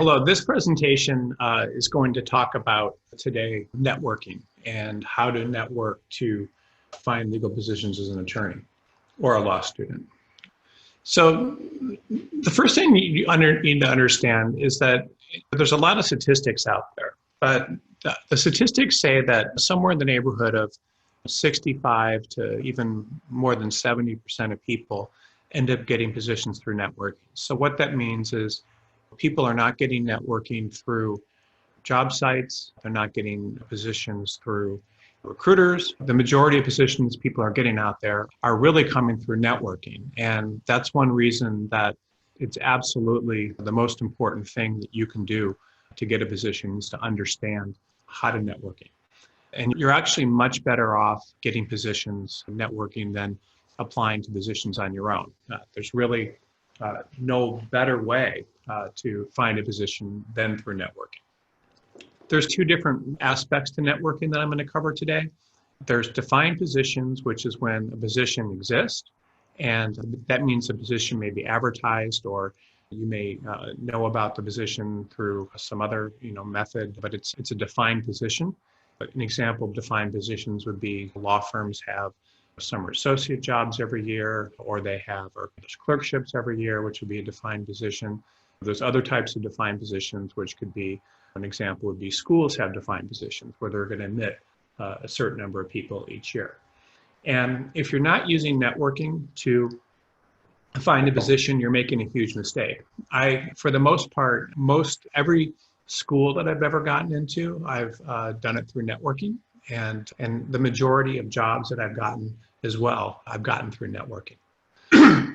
Hello, this presentation is going to talk about today networking and how to network to find legal positions as an attorney or a law student. So the first thing you need to understand is that there's a lot of statistics out there, but the statistics say that somewhere in the neighborhood of 65 to even more than 70% of people end up getting positions through networking. So what that means is people are not getting networking through job sites. They're not getting positions through recruiters. The majority of positions people are getting out there are really coming through networking. And that's one reason that it's absolutely the most important thing that you can do to get a position is to understand how to networking. And you're actually much better off getting positions networking than applying to positions on your own. There's really no better way to find a position than through networking. There's two different aspects to networking that I'm going to cover today. There's defined positions, which is when a position exists, and that means the position may be advertised, or you may know about the position through some other method, but it's a defined position. But an example of defined positions would be law firms have summer associate jobs every year, or they have clerkships every year, which would be a defined position. There's other types of defined positions, which could be, an example would be schools have defined positions where they're going to admit a certain number of people each year. And if you're not using networking to find a position, you're making a huge mistake. For the most part, every school that I've ever gotten into, I've done it through networking. And the majority of jobs that I've gotten as well, I've gotten through networking.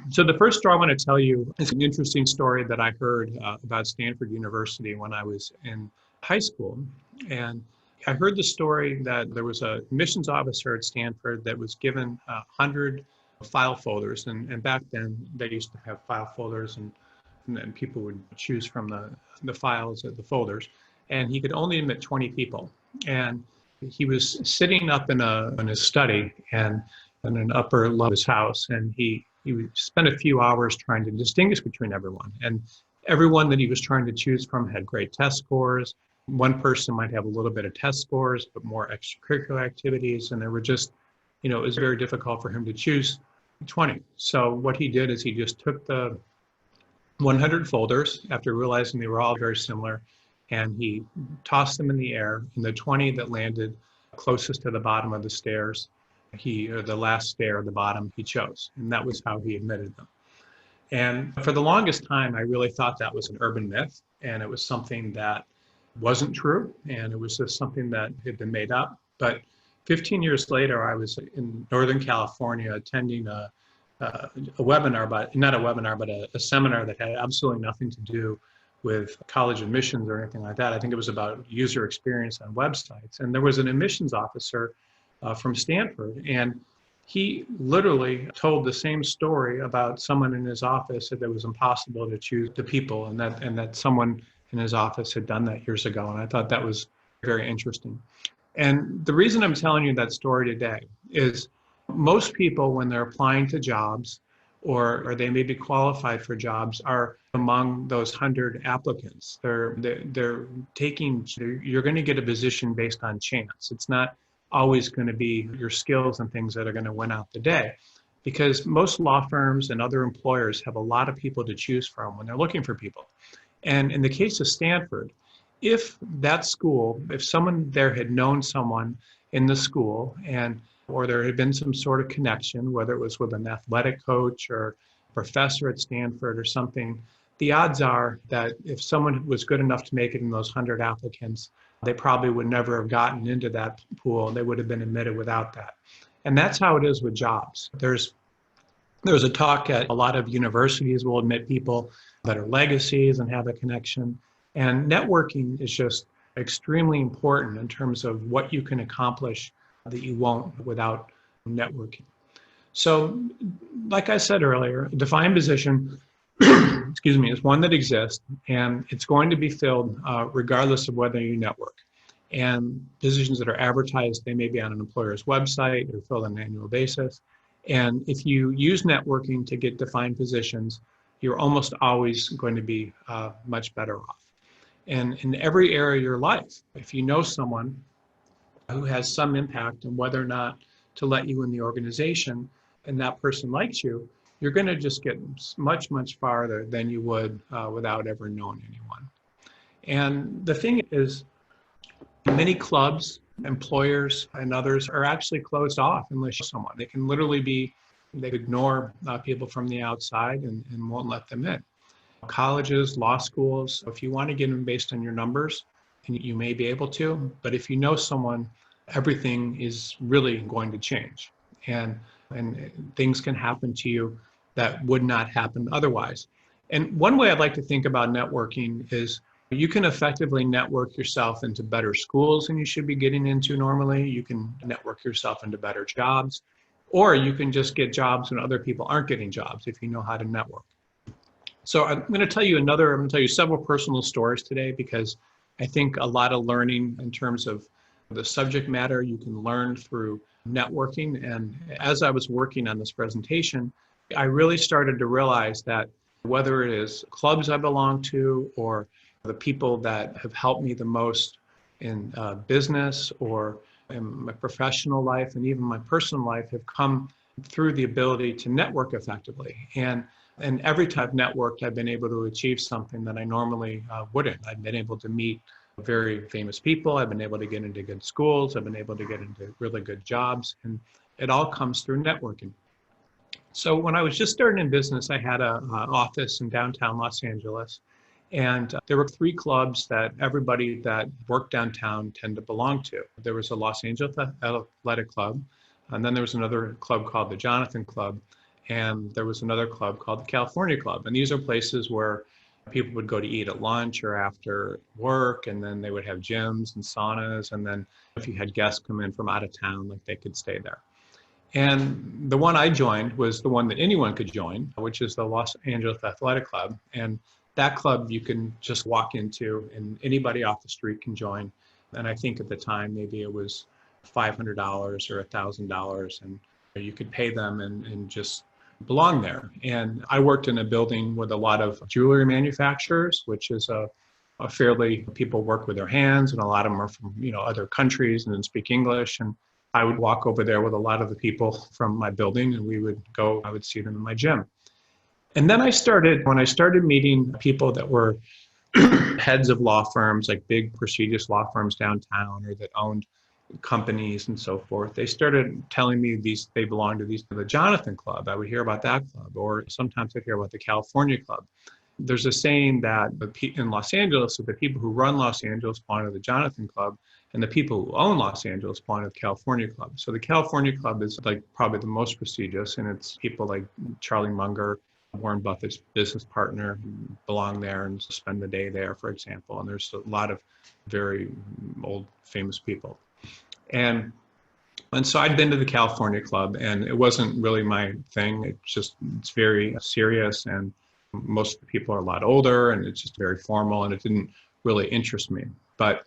So the first story I want to tell you is an interesting story that I heard about Stanford University when I was in high school. And I heard the story that there was a admissions officer at Stanford that was given 100 file folders. And back then, they used to have file folders, and then people would choose from the files of the folders. And he could only admit 20 people. And he was sitting up in his study and in an upper level of his house, and he spent a few hours trying to distinguish between everyone. And everyone that he was trying to choose from had great test scores. One person might have a little bit of test scores, but more extracurricular activities. And there were just, it was very difficult for him to choose 20. So what he did is he just took the 100 folders after realizing they were all very similar, and he tossed them in the air, and the 20 that landed closest to the bottom of the stairs, or the last stair at the bottom, he chose. And that was how he admitted them. And for the longest time, I really thought that was an urban myth, and it was something that wasn't true, and it was just something that had been made up. But 15 years later, I was in Northern California attending a webinar, but not a webinar, but a seminar that had absolutely nothing to do with college admissions or anything like that. I think it was about user experience on websites. And there was an admissions officer from Stanford, and he literally told the same story about someone in his office that it was impossible to choose the people, and that someone in his office had done that years ago. And I thought that was very interesting. And the reason I'm telling you that story today is most people, when they're applying to jobs, or they may be qualified for jobs, are among those 100 applicants. You're going to get a position based on chance. It's not always going to be your skills and things that are going to win out the day, because most law firms and other employers have a lot of people to choose from when they're looking for people. And in the case of Stanford, if that school, if someone there had known someone in the school, or there had been some sort of connection, whether it was with an athletic coach or professor at Stanford or something, the odds are that if someone was good enough to make it in those 100 applicants, they probably would never have gotten into that pool. They would have been admitted without that. And that's how it is with jobs. There's a talk at a lot of universities will admit people that are legacies and have a connection. And networking is just extremely important in terms of what you can accomplish that you won't without networking. So, like I said earlier, a defined position, is one that exists, and it's going to be filled regardless of whether you network. And positions that are advertised, they may be on an employer's website or filled on an annual basis. And if you use networking to get defined positions, you're almost always going to be much better off. And in every area of your life, if you know someone who has some impact on whether or not to let you in the organization and that person likes you, you're going to just get much, much farther than you would without ever knowing anyone. And the thing is, many clubs, employers, and others are actually closed off unless you're someone. They can literally be, they ignore people from the outside and won't let them in. Colleges, law schools, if you want to get them based on your numbers, and you may be able to, but if you know someone, everything is really going to change. And things can happen to you that would not happen otherwise. And one way I'd like to think about networking is you can effectively network yourself into better schools than you should be getting into normally. You can network yourself into better jobs, or you can just get jobs when other people aren't getting jobs if you know how to network. So I'm going to tell you several personal stories today, because I think a lot of learning in terms of the subject matter you can learn through networking. And as I was working on this presentation, I really started to realize that whether it is clubs I belong to or the people that have helped me the most in business or in my professional life and even my personal life have come through the ability to network effectively. And every time I've networked, I've been able to achieve something that I normally wouldn't. I've been able to meet very famous people. I've been able to get into good schools. I've been able to get into really good jobs. And it all comes through networking. So when I was just starting in business, I had an office in downtown Los Angeles. And there were 3 clubs that everybody that worked downtown tend to belong to. There was a Los Angeles Athletic Club, and then there was another club called the Jonathan Club, and there was another club called the California Club. And these are places where people would go to eat at lunch or after work, and then they would have gyms and saunas, and then if you had guests come in from out of town, like they could stay there. And the one I joined was the one that anyone could join, which is the Los Angeles Athletic Club. And that club you can just walk into and anybody off the street can join. And I think at the time, maybe it was $500 or $1,000, and you could pay them and just belong there. And I worked in a building with a lot of jewelry manufacturers, which is a fairly, people work with their hands, and a lot of them are from, other countries and then speak English. And I would walk over there with a lot of the people from my building, and I would see them in my gym. And then when I started meeting people that were heads of law firms, like big prestigious law firms downtown, or that owned companies and so forth, they started telling me they belonged to the Jonathan Club. I would hear about that club, or sometimes I'd hear about the California Club. There's a saying that in Los Angeles, that the people who run Los Angeles belong to the Jonathan Club, and the people who own Los Angeles belong to the California Club. So the California Club is like probably the most prestigious, and it's people like Charlie Munger, Warren Buffett's business partner, belong there and spend the day there, for example. And there's a lot of very old famous people. And so I'd been to the California Club, and it wasn't really my thing. It's very serious, and most of the people are a lot older, and it's just very formal, and it didn't really interest me. But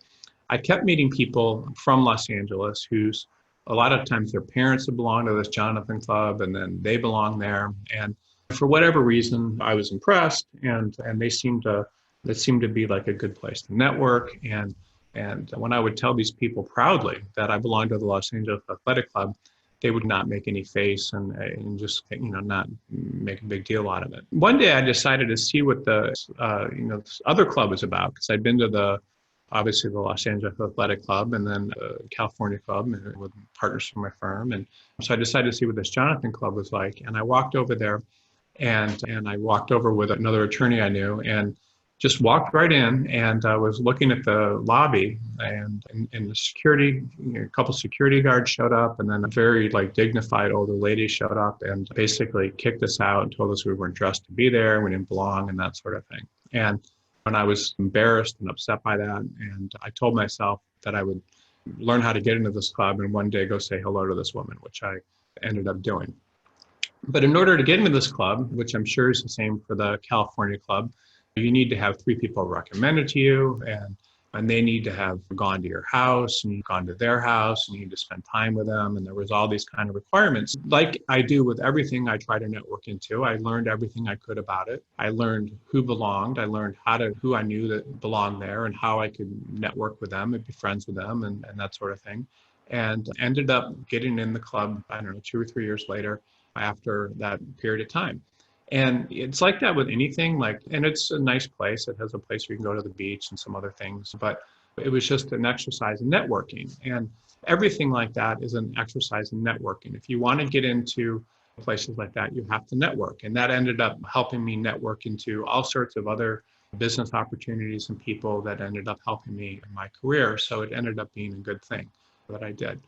I kept meeting people from Los Angeles who's a lot of times their parents have belonged to this Jonathan Club, and then they belong there. And for whatever reason, I was impressed, and they seemed to be like a good place to network. And when I would tell these people proudly that I belonged to the Los Angeles Athletic Club, they would not make any face and just not make a big deal out of it. One day I decided to see what this other club was about, because I'd been to obviously the Los Angeles Athletic Club and then the California Club with partners from my firm. And so I decided to see what this Jonathan Club was like. And I walked over there, and I walked over with another attorney I knew, and just walked right in, and I was looking at the lobby, and the security, a couple security guards showed up, and then a very dignified older lady showed up and basically kicked us out and told us we weren't dressed to be there, we didn't belong, and that sort of thing. And I was embarrassed and upset by that, and I told myself that I would learn how to get into this club and one day go say hello to this woman, which I ended up doing. But in order to get into this club, which I'm sure is the same for the California Club, you need to have 3 people recommended to you, and and they need to have gone to your house and you've gone to their house and you need to spend time with them. And there was all these kind of requirements. Like I do with everything I try to network into, I learned everything I could about it. I learned who belonged. I learned who I knew that belonged there and how I could network with them and be friends with them and that sort of thing. And ended up getting in the club, I don't know, 2 or 3 years later after that period of time. And it's like that with anything, and it's a nice place. It has a place where you can go to the beach and some other things, but it was just an exercise in networking. And everything like that is an exercise in networking. If you want to get into places like that, you have to network. And that ended up helping me network into all sorts of other business opportunities and people that ended up helping me in my career. So it ended up being a good thing that I did.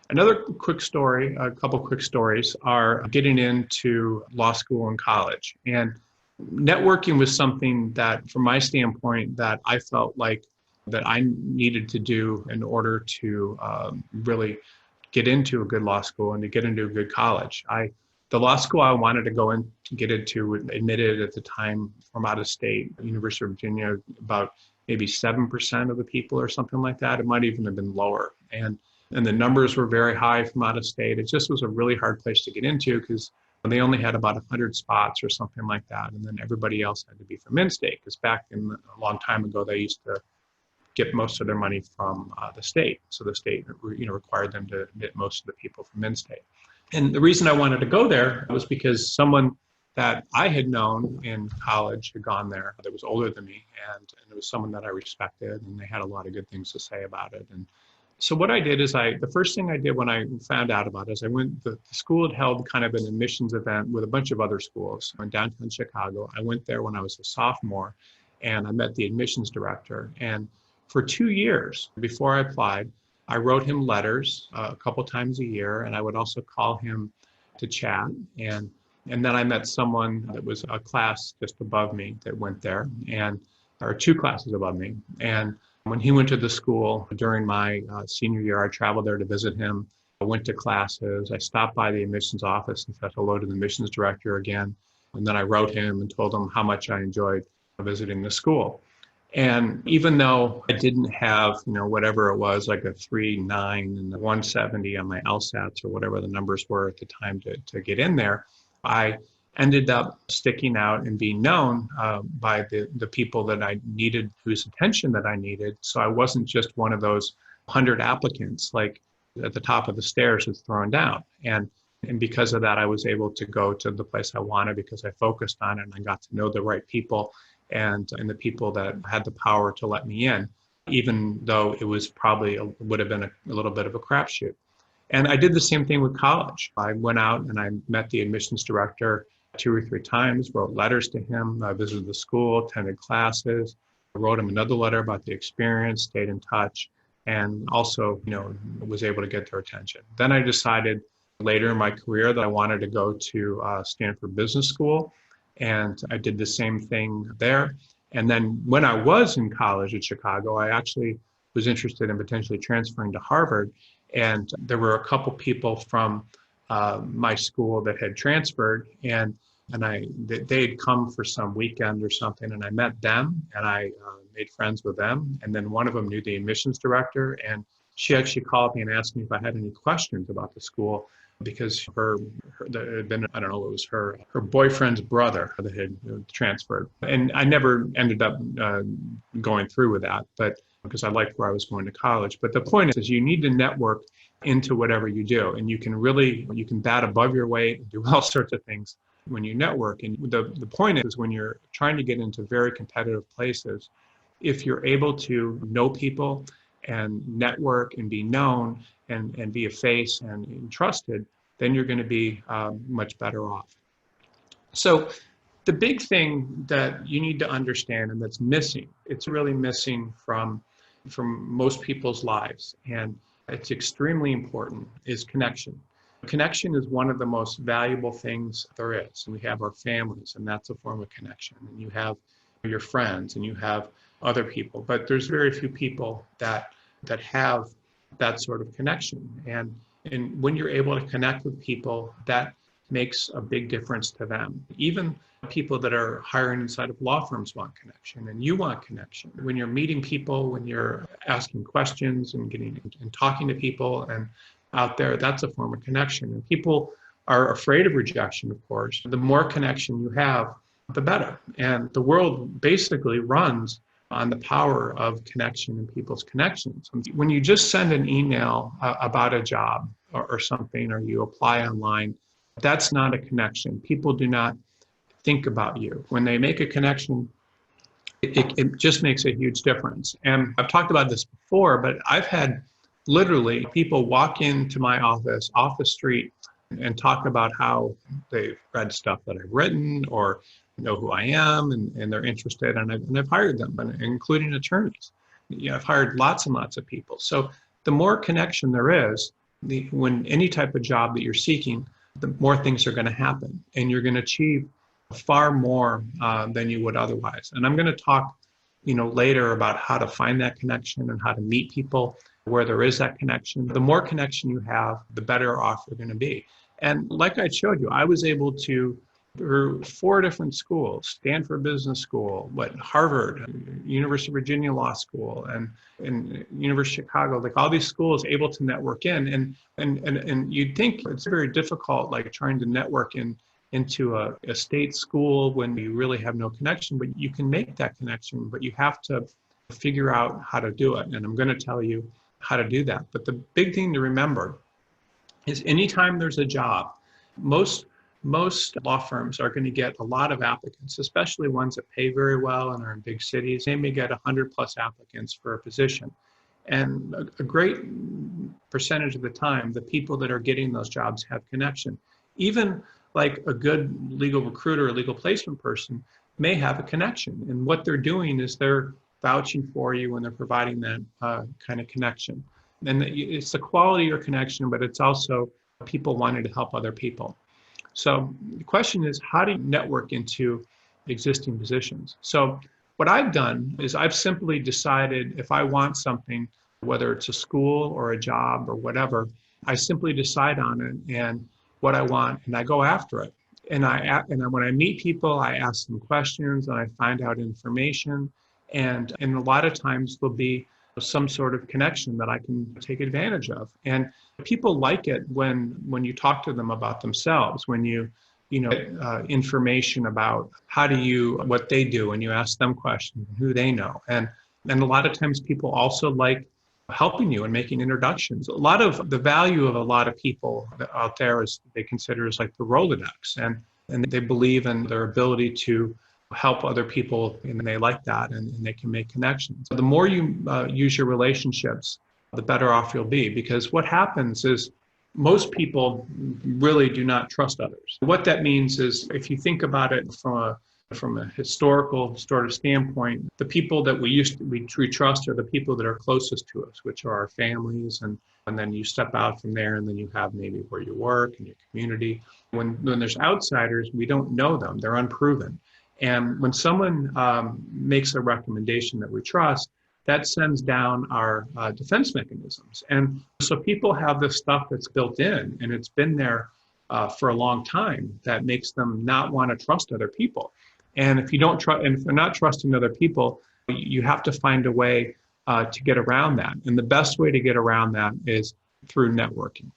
Another quick story, a couple quick stories, are getting into law school and college. And networking was something that, from my standpoint, that I felt like that I needed to do in order to really get into a good law school and to get into a good college. The law school I wanted to go in to get into, admitted at the time from out of state, University of Virginia, about maybe 7% of the people or something like that. It might even have been lower. And the numbers were very high from out of state. It just was a really hard place to get into because they only had about 100 spots or something like that. And then everybody else had to be from in-state, because back in a long time ago, they used to get most of their money from the state. So the state required them to admit most of the people from in-state. And the reason I wanted to go there was because someone that I had known in college had gone there that was older than me, and it was someone that I respected, and they had a lot of good things to say about it. And so what I did is the first thing I did when I found out about it is the school had held kind of an admissions event with a bunch of other schools in downtown Chicago. I went there when I was a sophomore, and I met the admissions director. And for 2 years before I applied, I wrote him letters a couple times a year, and I would also call him to chat. And then I met someone that was a class just above me that went there, or 2 classes above me. And when he went to the school during my senior year, I traveled there to visit him. I went to classes. I stopped by the admissions office and said hello to the admissions director again. And then I wrote him and told him how much I enjoyed visiting the school. And even though I didn't have, whatever it was, like a 3.9 and a 170 on my LSATs or whatever the numbers were at the time to get in there, I ended up sticking out and being known by the people that I needed, whose attention that I needed. So I wasn't just one of those 100 applicants, like at the top of the stairs that's thrown down. And because of that, I was able to go to the place I wanted because I focused on it and I got to know the right people and the people that had the power to let me in, even though it was would have been a little bit of a crapshoot. And I did the same thing with college. I went out and I met the admissions director 2 or 3 times, wrote letters to him, I visited the school, attended classes, I wrote him another letter about the experience, stayed in touch, and also, was able to get their attention. Then I decided later in my career that I wanted to go to Stanford Business School, and I did the same thing there. And then when I was in college at Chicago, I actually was interested in potentially transferring to Harvard, and there were a couple people from my school that had transferred, and they had come for some weekend or something, and I met them and I made friends with them. And then one of them knew the admissions director, and she actually called me and asked me if I had any questions about the school, because there had been, I don't know, it was her boyfriend's brother that had transferred. And I never ended up going through with that, but because I liked where I was going to college. But the point is you need to network into whatever you do. And you can bat above your weight and do all sorts of things when you network. And the point is when you're trying to get into very competitive places, if you're able to know people and network and be known and be a face and trusted, then you're going to be much better off. So the big thing that you need to understand, and that's missing, it's really missing from most people's lives, and it's extremely important, is connection. Connection is one of the most valuable things there is. And we have our families, and that's a form of connection. And you have your friends, and you have other people. But there's very few people that have that sort of connection. And when you're able to connect with people, that makes a big difference to them. Even People that are hiring inside of law firms want connection, and you want connection. When you're meeting people, when you're asking questions and getting and talking to people and out there, that's a form of connection. And people are afraid of rejection, of course. The more connection you have, the better. And the world basically runs on the power of connection and people's connections. When you just send an email about a job or something, or you apply online, that's not a connection. People do not think about you. When they make a connection, it just makes a huge difference. And I've talked about this before, but I've had literally people walk into my office off the street and talk about how they've read stuff that I've written or know who I am, and they're interested, and I've hired them, including attorneys. I've hired lots and lots of people. So the more connection there is, when any type of job that you're seeking, the more things are going to happen, and you're going to achieve far more than you would otherwise. And I'm going to talk, later about how to find that connection and how to meet people where there is that connection. The more connection you have, the better off you're going to be. And like I showed you, I was able to, through 4 different schools, Stanford Business School, Harvard, University of Virginia Law School, and University of Chicago, like all these schools, able to network in. And you'd think it's very difficult, like trying to network into a state school when you really have no connection, but you can make that connection, but you have to figure out how to do it. And I'm going to tell you how to do that. But the big thing to remember is anytime there's a job, most law firms are going to get a lot of applicants, especially ones that pay very well and are in big cities. They may get 100+ applicants for a position. And a great percentage of the time, the people that are getting those jobs have connection. Even like a good legal recruiter or legal placement person may have a connection. And what they're doing is they're vouching for you and they're providing that kind of connection. And it's the quality of your connection, but it's also people wanting to help other people. So the question is, how do you network into existing positions? So what I've done is I've simply decided if I want something, whether it's a school or a job or whatever, I simply decide on it and what I want, and I go after it. And when I meet people, I ask them questions and I find out information. And a lot of times there'll be some sort of connection that I can take advantage of. And people like it when you talk to them about themselves, when you information about what they do, and you ask them questions, who they know. And a lot of times people also like helping you and making introductions. A lot of the value of a lot of people out there is they consider as like the Rolodex, and they believe in their ability to help other people, and they like that, and they can make connections. The more you use your relationships, the better off you'll be, because what happens is most people really do not trust others. What that means is, if you think about it from a historical sort of standpoint, the people that we trust are the people that are closest to us, which are our families, and then you step out from there, and then you have maybe where you work and your community. When there's outsiders, we don't know them, they're unproven. And when someone makes a recommendation that we trust, that sends down our defense mechanisms. And so people have this stuff that's built in, and it's been there for a long time, that makes them not want to trust other people. And if they're not trusting other people, you have to find a way to get around that. And the best way to get around that is through networking.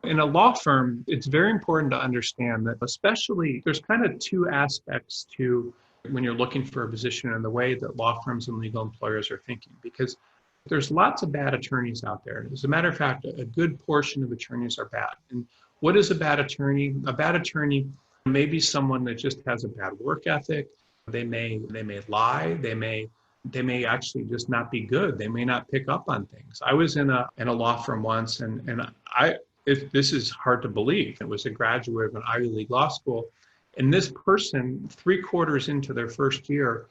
In a law firm, it's very important to understand that, especially, there's kind of 2 aspects to when you're looking for a position in the way that law firms and legal employers are thinking, because there's lots of bad attorneys out there. As a matter of fact, a good portion of attorneys are bad. And what is a bad attorney? A bad attorney may be someone that just has a bad work ethic. They may lie. They may actually just not be good. They may not pick up on things. I was in a law firm once, and this is hard to believe. It was a graduate of an Ivy League law school. And this person, 3/4 into their first year,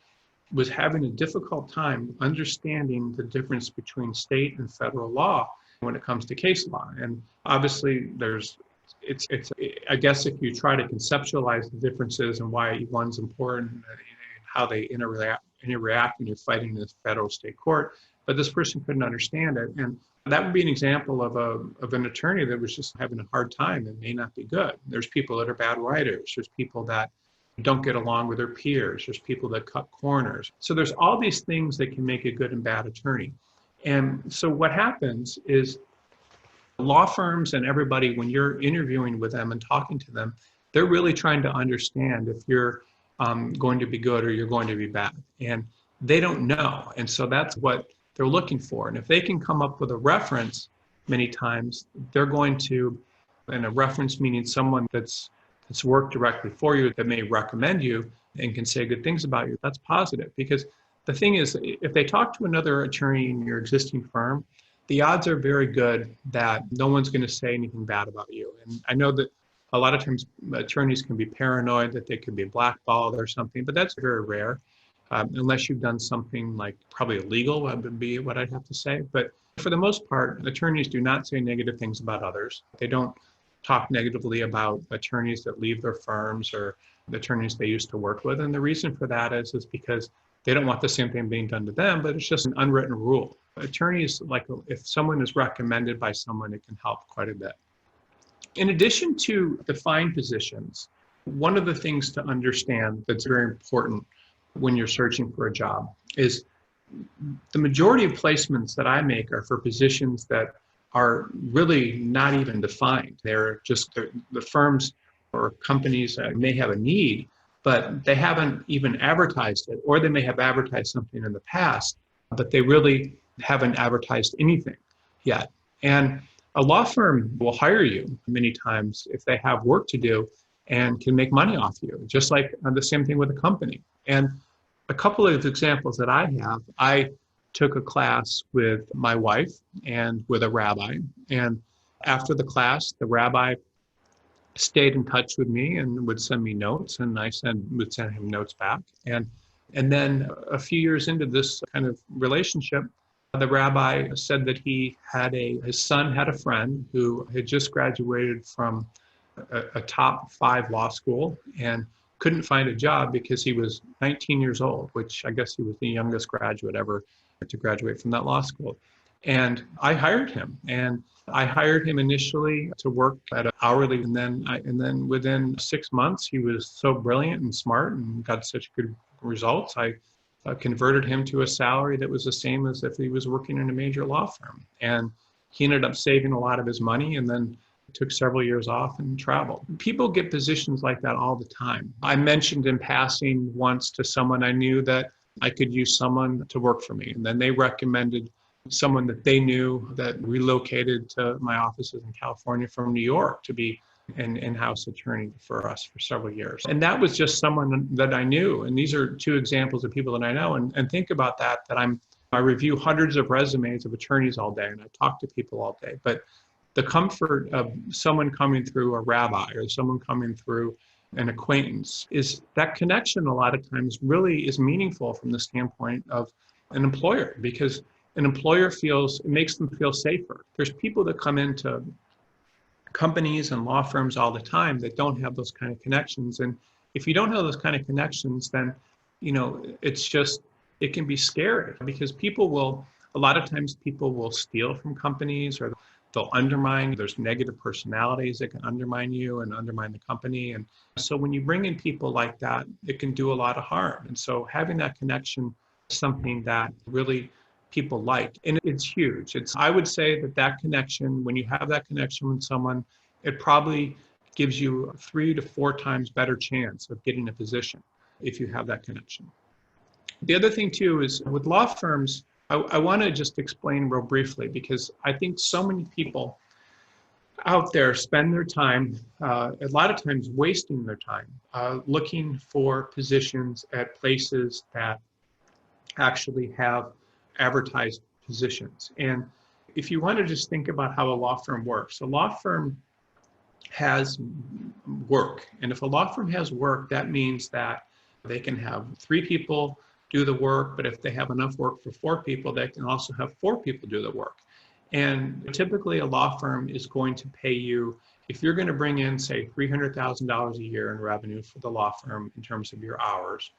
was having a difficult time understanding the difference between state and federal law when it comes to case law. And obviously I guess if you try to conceptualize the differences and why one's important and how they interact when you're fighting in the federal state court, but this person couldn't understand it. And that would be an example of an attorney that was just having a hard time and may not be good. There's people that are bad writers. There's people that don't get along with their peers. There's people that cut corners. So there's all these things that can make a good and bad attorney. And so what happens is law firms and everybody, when you're interviewing with them and talking to them, they're really trying to understand if you're going to be good or you're going to be bad. And they don't know. And so that's what they're looking for. And if they can come up with a reference, many times they're going to, and a reference meaning someone that's worked directly for you that may recommend you and can say good things about you, that's positive. Because the thing is, if they talk to another attorney in your existing firm, the odds are very good that no one's going to say anything bad about you. And I know that a lot of times attorneys can be paranoid that they could be blackballed or something, but that's very rare, unless you've done something like probably illegal, would be what I'd have to say. But for the most part, attorneys do not say negative things about others. They don't talk negatively about attorneys that leave their firms or the attorneys they used to work with. And the reason for that is because they don't want the same thing being done to them, but it's just an unwritten rule. Attorneys, like if someone is recommended by someone, it can help quite a bit. In addition to defined positions, one of the things to understand that's very important when you're searching for a job is the majority of placements that I make are for positions that are really not even defined. They're just the firms or companies may have a need, but they haven't even advertised it, or they may have advertised something in the past, but they really haven't advertised anything yet. And a law firm will hire you many times if they have work to do and can make money off you, just like the same thing with a company. And a couple of examples that I have, I took a class with my wife and with a rabbi. And after the class, the rabbi stayed in touch with me and would send me notes, and I would send him notes back. And then a few years into this kind of relationship, the rabbi said that his son had a friend who had just graduated from a top 5 law school and couldn't find a job because he was 19 years old, which I guess he was the youngest graduate ever to graduate from that law school. And I hired him, and I hired him initially to work at an hourly, and then within 6 months, he was so brilliant and smart and got such good results. I converted him to a salary that was the same as if he was working in a major law firm. And he ended up saving a lot of his money and then took several years off and traveled. People get positions like that all the time. I mentioned in passing once to someone I knew that I could use someone to work for me. And then they recommended someone that they knew that relocated to my offices in California from New York to be an in-house attorney for us for several years. And that was just someone that I knew. And these are 2 examples of people that I know. And think about that I review hundreds of resumes of attorneys all day, and I talk to people all day. But the comfort of someone coming through a rabbi or someone coming through an acquaintance is that connection a lot of times really is meaningful from the standpoint of an employer, because an employer it makes them feel safer. There's people that come into companies and law firms all the time that don't have those kind of connections. And if you don't have those kind of connections, then, it can be scary, because a lot of times people will steal from companies, or they'll undermine. There's negative personalities that can undermine you and undermine the company. And so when you bring in people like that, it can do a lot of harm. And so having that connection is something that really people like, and it's huge. I would say that connection, when you have that connection with someone, it probably gives you a 3 to 4 times better chance of getting a position if you have that connection. The other thing too is with law firms, I want to just explain real briefly, because I think so many people out there spend their time, a lot of times wasting their time, looking for positions at places that actually have advertised positions. And if you want to just think about how a law firm works, a law firm has work. And if a law firm has work, that means that they can have 3 people do the work, but if they have enough work for 4 people, they can also have 4 people do the work. And typically a law firm is going to pay you, if you're going to bring in, say, $300,000 a year in revenue for the law firm in terms of your hours,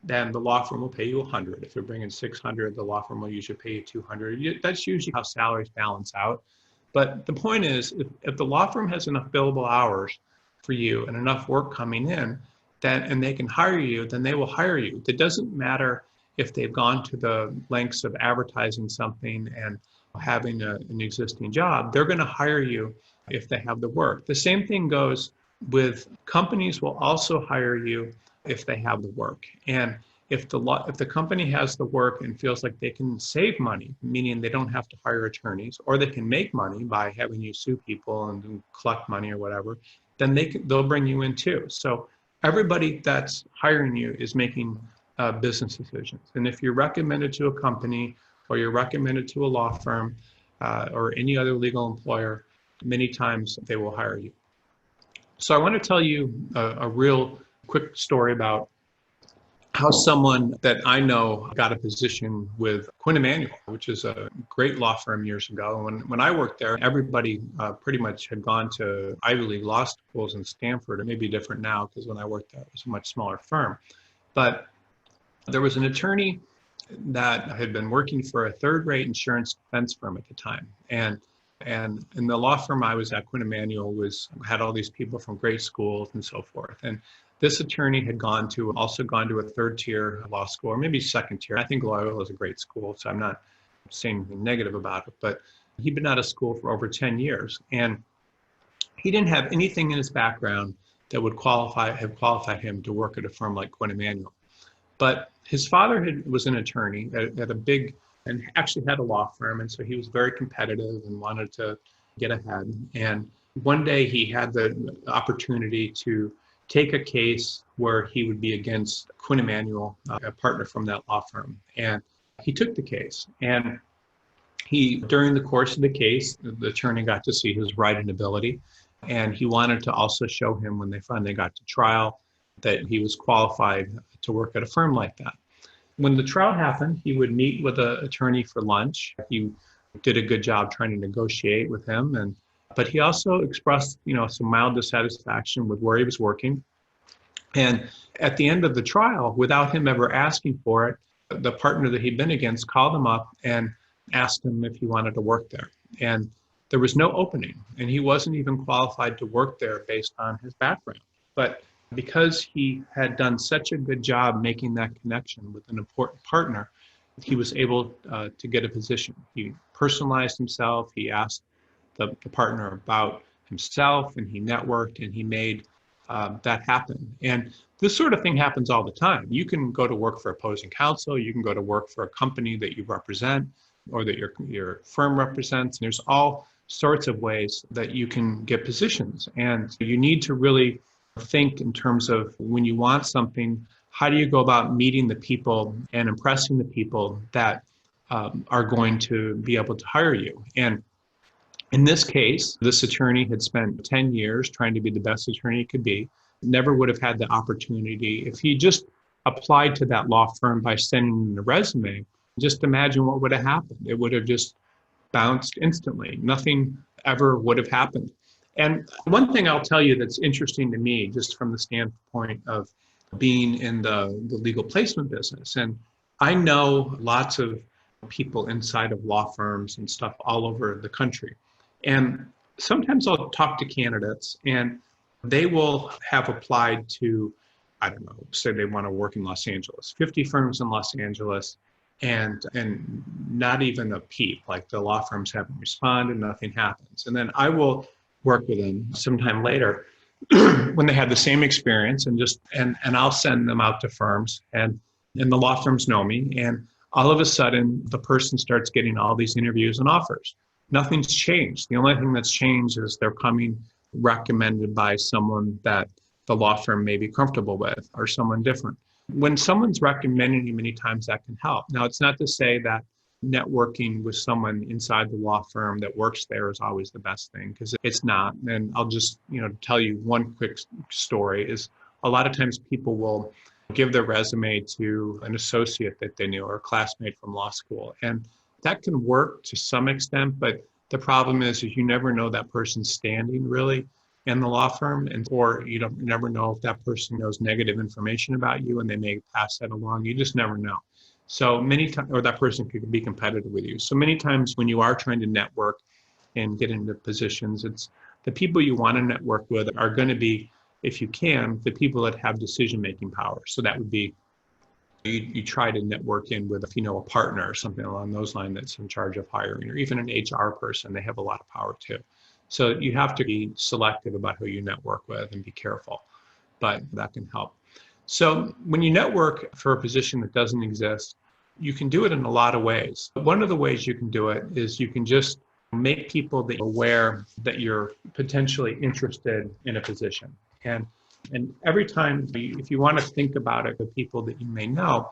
then the law firm will pay you 100. If you're bringing 600, the law firm will usually pay you 200. That's usually how salaries balance out. But the point is, if the law firm has enough billable hours for you and enough work coming in, and they can hire you, then they will hire you. It doesn't matter if they've gone to the lengths of advertising something and having an existing job. They're going to hire you if they have the work. The same thing goes with companies will also hire you if they have the work. And if the company has the work and feels like they can save money, meaning they don't have to hire attorneys, or they can make money by having you sue people and collect money or whatever, then they'll bring you in too. So everybody that's hiring you is making business decisions. And if you're recommended to a company or you're recommended to a law firm or any other legal employer, many times they will hire you. So I want to tell you a real quick story about how someone that I know got a position with Quinn Emanuel, which is a great law firm years ago. When I worked there, everybody pretty much had gone to Ivy League law schools in Stanford. It may be different now because when I worked there, it was a much smaller firm. But there was an attorney that had been working for a third-rate insurance defense firm at the time. And in the law firm I was at, Quinn Emanuel had all these people from great schools and so forth. And this attorney had also gone to a third-tier law school, or maybe second tier. I think Loyola is a great school, so I'm not saying anything negative about it. But he'd been out of school for over 10 years, and he didn't have anything in his background that would have qualified him to work at a firm like Quinn Emanuel. But his father was an attorney at a big, and actually had a law firm, and so he was very competitive and wanted to get ahead. And one day he had the opportunity to take a case where he would be against Quinn Emanuel, a partner from that law firm. And he took the case. And during the course of the case, the attorney got to see his writing ability. And he wanted to also show him when they finally got to trial that he was qualified to work at a firm like that. When the trial happened, he would meet with an attorney for lunch. He did a good job trying to negotiate with him, but he also expressed, some mild dissatisfaction with where he was working. And at the end of the trial, without him ever asking for it, the partner that he'd been against called him up and asked him if he wanted to work there. And there was no opening, and he wasn't even qualified to work there based on his background. But because he had done such a good job making that connection with an important partner, he was able to get a position. He personalized himself. He asked the partner about himself, and he networked, and he made that happen. And this sort of thing happens all the time. You can go to work for opposing counsel. You can go to work for a company that you represent or that your firm represents. And there's all sorts of ways that you can get positions. And you need to really think in terms of when you want something, how do you go about meeting the people and impressing the people that are going to be able to hire you. And in this case, this attorney had spent 10 years trying to be the best attorney he could be, never would have had the opportunity. If he just applied to that law firm by sending in a resume, just imagine what would have happened. It would have just bounced instantly. Nothing ever would have happened. And one thing I'll tell you that's interesting to me, just from the standpoint of being in the legal placement business, and I know lots of people inside of law firms and stuff all over the country. And sometimes I'll talk to candidates and they will have applied to, I don't know, say they want to work in Los Angeles, 50 firms in Los Angeles, and not even a peep, like the law firms haven't responded, nothing happens. And then I will work with them sometime later when they have the same experience and I'll send them out to firms and the law firms know me, and all of a sudden the person starts getting all these interviews and offers. Nothing's changed. The only thing that's changed is they're coming recommended by someone that the law firm may be comfortable with or someone different. When someone's recommending you, many times that can help. Now, it's not to say that networking with someone inside the law firm that works there is always the best thing, because it's not. And I'll just, tell you one quick story is a lot of times people will give their resume to an associate that they knew or a classmate from law school. And that can work to some extent, but the problem is you never know that person's standing really in the law firm, or you never know if that person knows negative information about you and they may pass that along. You just never know. So many times, or that person could be competitive with you. So many times when you are trying to network and get into positions, it's the people you want to network with are going to be if you can, the people that have decision-making power. So that would be, you try to network in with, if you know, a partner or something along those lines that's in charge of hiring, or even an HR person. They have a lot of power too. So you have to be selective about who you network with and be careful, but that can help. So when you network for a position that doesn't exist, you can do it in a lot of ways. One of the ways you can do it is you can just make people that you're aware that you're potentially interested in a position. And every time, if you want to think about it, the people that you may know,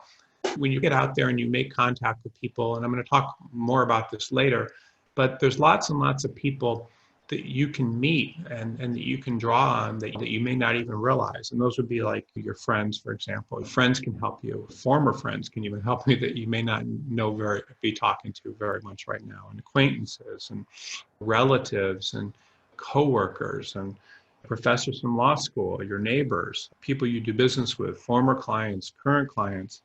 when you get out there and you make contact with people, and I'm going to talk more about this later, but there's lots and lots of people that you can meet and that you can draw on that you may not even realize. And those would be like your friends, for example. Friends can help you. Former friends can even help you that you may not be talking to very much right now. And acquaintances and relatives and coworkers and professors from law school, your neighbors, people you do business with, former clients, current clients,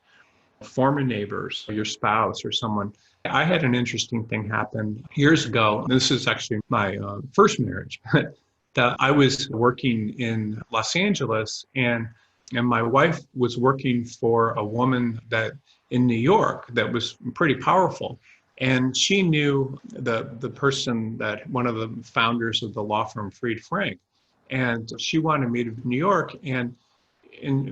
former neighbors, your spouse or someone. I had an interesting thing happen years ago. This is actually my first marriage. That I was working in Los Angeles, and my wife was working for a woman that in New York that was pretty powerful. And she knew the person, that one of the founders of the law firm Fried Frank. And she wanted me to New York. And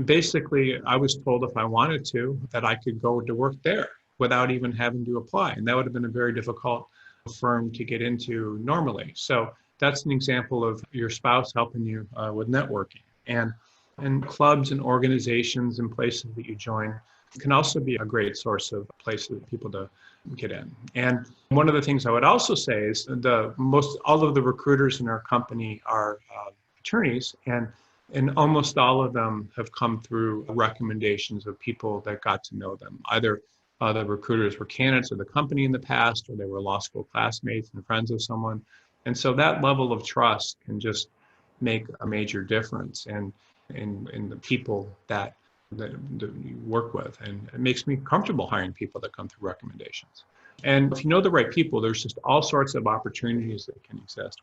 basically, I was told if I wanted to, that I could go to work there without even having to apply. And that would have been a very difficult firm to get into normally. So that's an example of your spouse helping you with networking. And clubs and organizations and places that you join can also be a great source of places for people to get in. And one of the things I would also say is all of the recruiters in our company are attorneys, and almost all of them have come through recommendations of people that got to know them. Either the recruiters were candidates of the company in the past, or they were law school classmates and friends of someone. And so that level of trust can just make a major difference in the people that you work with. And it makes me comfortable hiring people that come through recommendations. And if you know the right people, there's just all sorts of opportunities that can exist.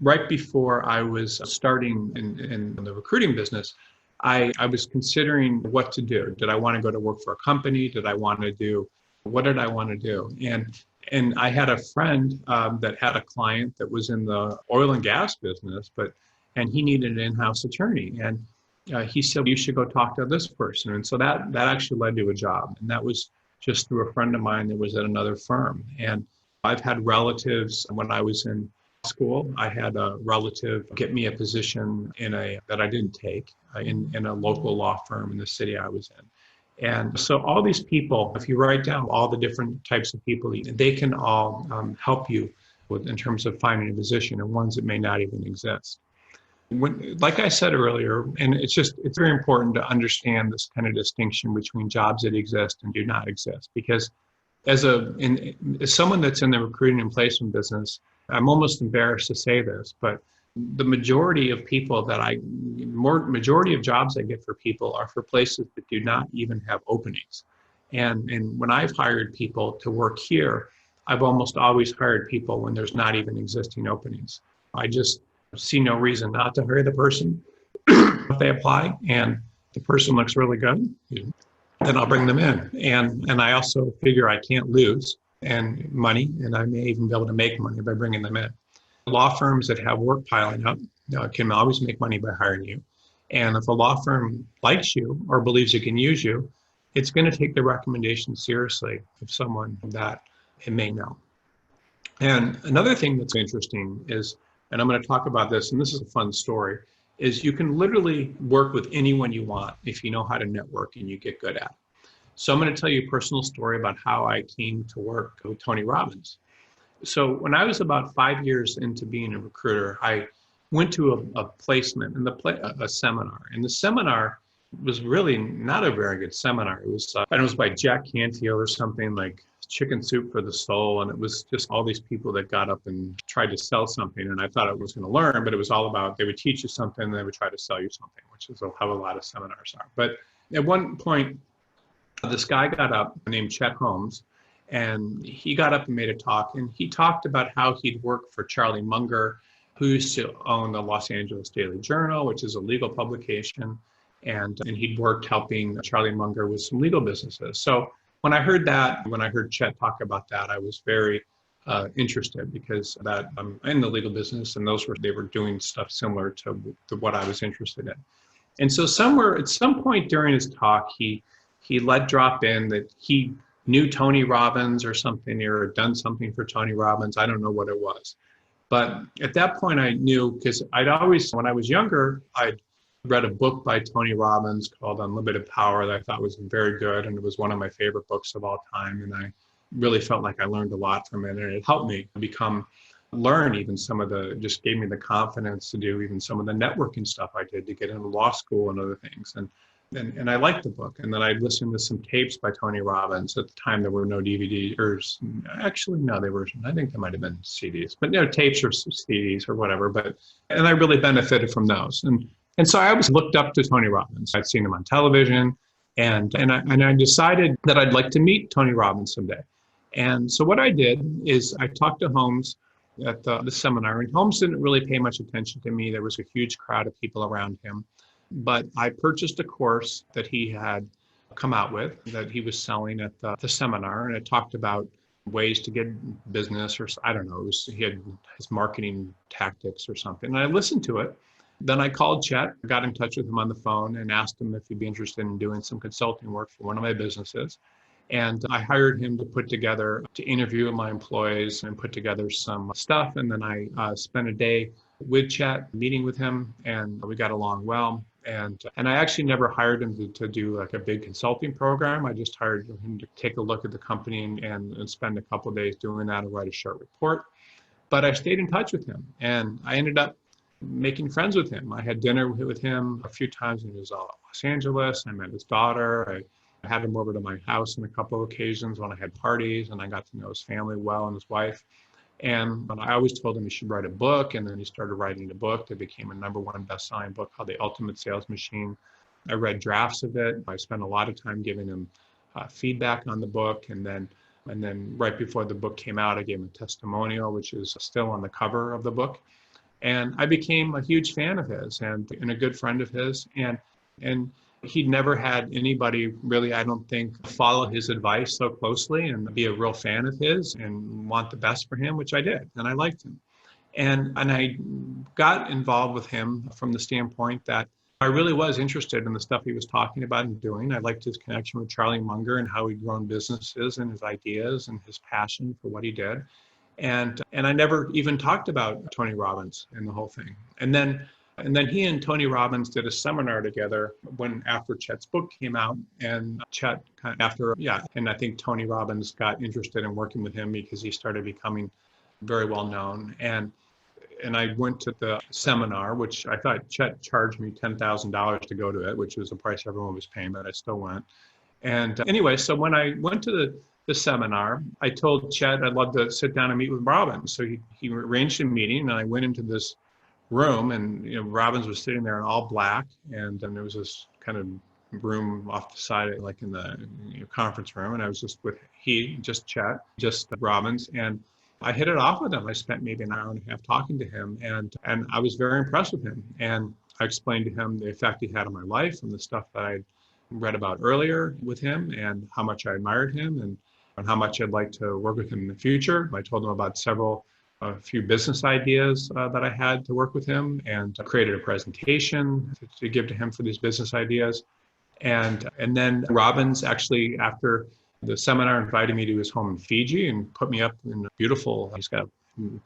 Right before I was starting in the recruiting business, I was considering what to do. Did I want to go to work for a company? What did I want to do? And I had a friend that had a client that was in the oil and gas business, and he needed an in-house attorney. And he said, you should go talk to this person. And so that actually led to a job. And that was just through a friend of mine that was at another firm. And I've had relatives when I was in school. I had a relative get me a position that I didn't take in a local law firm in the city I was in. And so all these people, if you write down all the different types of people, they can all help you in terms of finding a position, and ones that may not even exist. Like I said earlier, and it's very important to understand this kind of distinction between jobs that exist and do not exist, because as someone that's in the recruiting and placement business, I'm almost embarrassed to say this, but the majority of jobs I get for people are for places that do not even have openings. And when I've hired people to work here, I've almost always hired people when there's not even existing openings. I just see no reason not to hire the person if they apply and the person looks really good, then I'll bring them in. And I also figure I can't lose and money, and I may even be able to make money by bringing them in. Law firms that have work piling up can always make money by hiring you. And if a law firm likes you or believes it can use you, it's going to take the recommendation seriously of someone that it may know. And another thing that's interesting is, and I'm going to talk about this, and this is a fun story, is you can literally work with anyone you want if you know how to network and you get good at it. So I'm going to tell you a personal story about how I came to work with Tony Robbins. So when I was about 5 years into being a recruiter, I went to a placement and a seminar. And the seminar was really not a very good seminar. It was by Jack Canfield or something like Chicken Soup for the Soul. And it was just all these people that got up and tried to sell something. And I thought I was going to learn, but it was all about, they would teach you something and they would try to sell you something, which is how a lot of seminars are. But at one point, this guy got up named Chet Holmes, and he got up and made a talk, and he talked about how he'd worked for Charlie Munger who used to own the Los Angeles Daily Journal, which is a legal publication. And he'd worked helping Charlie Munger with some legal businesses. So when I heard that, when I heard Chet talk about that, I was very interested because that I'm in the legal business, and they were doing stuff similar to what I was interested in. And so somewhere at some point during his talk, he let drop in that he knew Tony Robbins or something, or had done something for Tony Robbins. I don't know what it was. But at that point I knew, because when I was younger, I'd read a book by Tony Robbins called Unlimited Power that I thought was very good. And it was one of my favorite books of all time. And I really felt like I learned a lot from it. And it helped me learn even just gave me the confidence to do even some of the networking stuff I did to get into law school and other things. And I liked the book. And then I listened to some tapes by Tony Robbins. At the time, there were no DVDs, or actually, no, I think there might have been CDs, but tapes or CDs or whatever. And I really benefited from those. And so I always looked up to Tony Robbins. I'd seen him on television, and I decided that I'd like to meet Tony Robbins someday. And so what I did is I talked to Holmes at the seminar, and Holmes didn't really pay much attention to me. There was a huge crowd of people around him. But I purchased a course that he had come out with, that he was selling at the seminar, and it talked about ways to get business, or I don't know, he had his marketing tactics or something. And I listened to it. Then I called Chet, got in touch with him on the phone, and asked him if he'd be interested in doing some consulting work for one of my businesses. And I hired him to interview my employees and put together some stuff. And then I spent a day with Chet, meeting with him, and we got along well. And I actually never hired him to do like a big consulting program. I just hired him to take a look at the company and spend a couple of days doing that and write a short report. But I stayed in touch with him, and I ended up making friends with him. I had dinner with him a few times when he was in Los Angeles. I met his daughter. I had him over to my house on a couple of occasions when I had parties, and I got to know his family well and his wife. And I always told him he should write a book, and then he started writing the book that became a #1 best-selling book called The Ultimate Sales Machine. I read drafts of it. I spent a lot of time giving him feedback on the book, and then right before the book came out, I gave him a testimonial, which is still on the cover of the book. And I became a huge fan of his and a good friend of his. And he'd never had anybody really, I don't think, follow his advice so closely and be a real fan of his and want the best for him, which I did. And I liked him. And I got involved with him from the standpoint that I really was interested in the stuff he was talking about and doing. I liked his connection with Charlie Munger and how he'd grown businesses and his ideas and his passion for what he did. And I never even talked about Tony Robbins in the whole thing. And then he and Tony Robbins did a seminar together after Chet's book came out, and Chet and I think Tony Robbins got interested in working with him because he started becoming very well known. And I went to the seminar, which I thought Chet charged me $10,000 to go to it, which was the price everyone was paying, but I still went. And anyway, so when I went to the seminar, I told Chet I'd love to sit down and meet with Robbins. So he arranged a meeting, and I went into this room, and Robbins was sitting there in all black, and then there was this kind of room off the side, like in the conference room, and I was just with Chet, just Robbins, and I hit it off with him. I spent maybe an hour and a half talking to him, and I was very impressed with him. And I explained to him the effect he had on my life and the stuff that I'd read about earlier with him, and how much I admired him, and how much I'd like to work with him in the future. I told him about a few business ideas that I had to work with him, and created a presentation to give to him for these business ideas. And then Robbins actually, after the seminar, invited me to his home in Fiji and put me up in he's got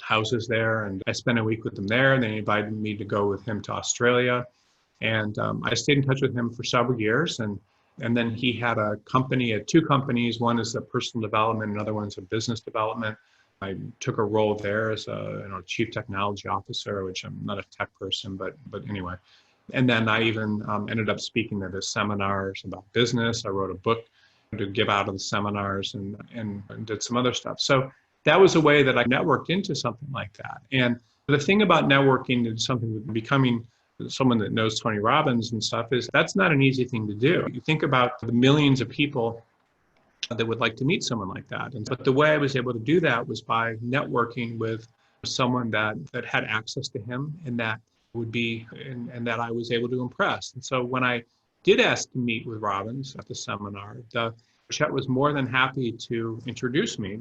houses there, and I spent a week with him there. And then he invited me to go with him to Australia. And I stayed in touch with him for several years. And then he had two companies. One is a personal development, another one's a business development. I took a role there as a chief technology officer, which I'm not a tech person, but anyway. And then I even ended up speaking at his seminars about business. I wrote a book to give out of the seminars, and did some other stuff. So that was a way that I networked into something like that. And the thing about networking and something becoming someone that knows Tony Robbins and stuff is that's not an easy thing to do. You think about the millions of people that would like to meet someone like that. But the way I was able to do that was by networking with someone that had access to him and that would be, and that I was able to impress. And so when I did ask to meet with Robbins at the seminar, Chet was more than happy to introduce me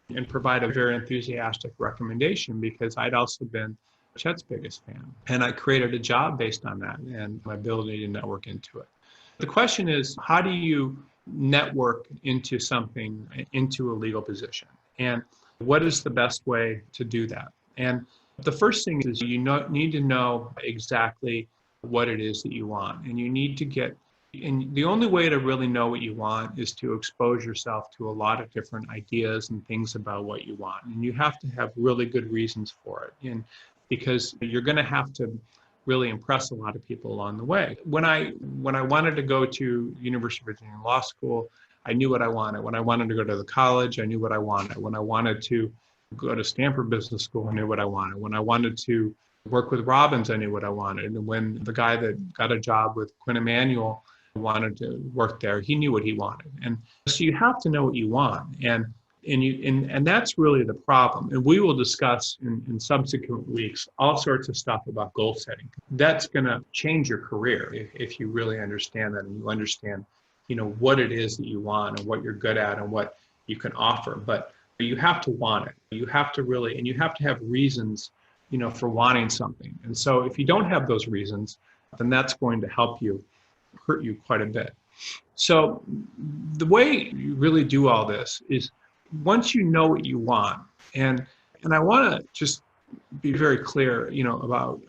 and provide a very enthusiastic recommendation because I'd also been Chet's biggest fan. And I created a job based on that and my ability to network into it. The question is, how do you network into a legal position? And what is the best way to do that? And the first thing is need to know exactly what it is that you want. And you need to and the only way to really know what you want is to expose yourself to a lot of different ideas and things about what you want. And you have to have really good reasons for it. And because you're going to have to really impress a lot of people along the way. When I wanted to go to University of Virginia Law School, I knew what I wanted. When I wanted to go to the college, I knew what I wanted. When I wanted to go to Stanford Business School, I knew what I wanted. When I wanted to work with Robbins, I knew what I wanted. And when the guy that got a job with Quinn Emanuel wanted to work there, he knew what he wanted. And so you have to know what you want. And that's really the problem. And we will discuss in subsequent weeks all sorts of stuff about goal setting. That's going to change your career if you really understand that and you understand, what it is that you want and what you're good at and what you can offer. But you have to want it. You have to really, and you have to have reasons, for wanting something. And so if you don't have those reasons, then that's going to hurt you quite a bit. So the way you really do all this is once you know what you want, and I want to just be very clear, about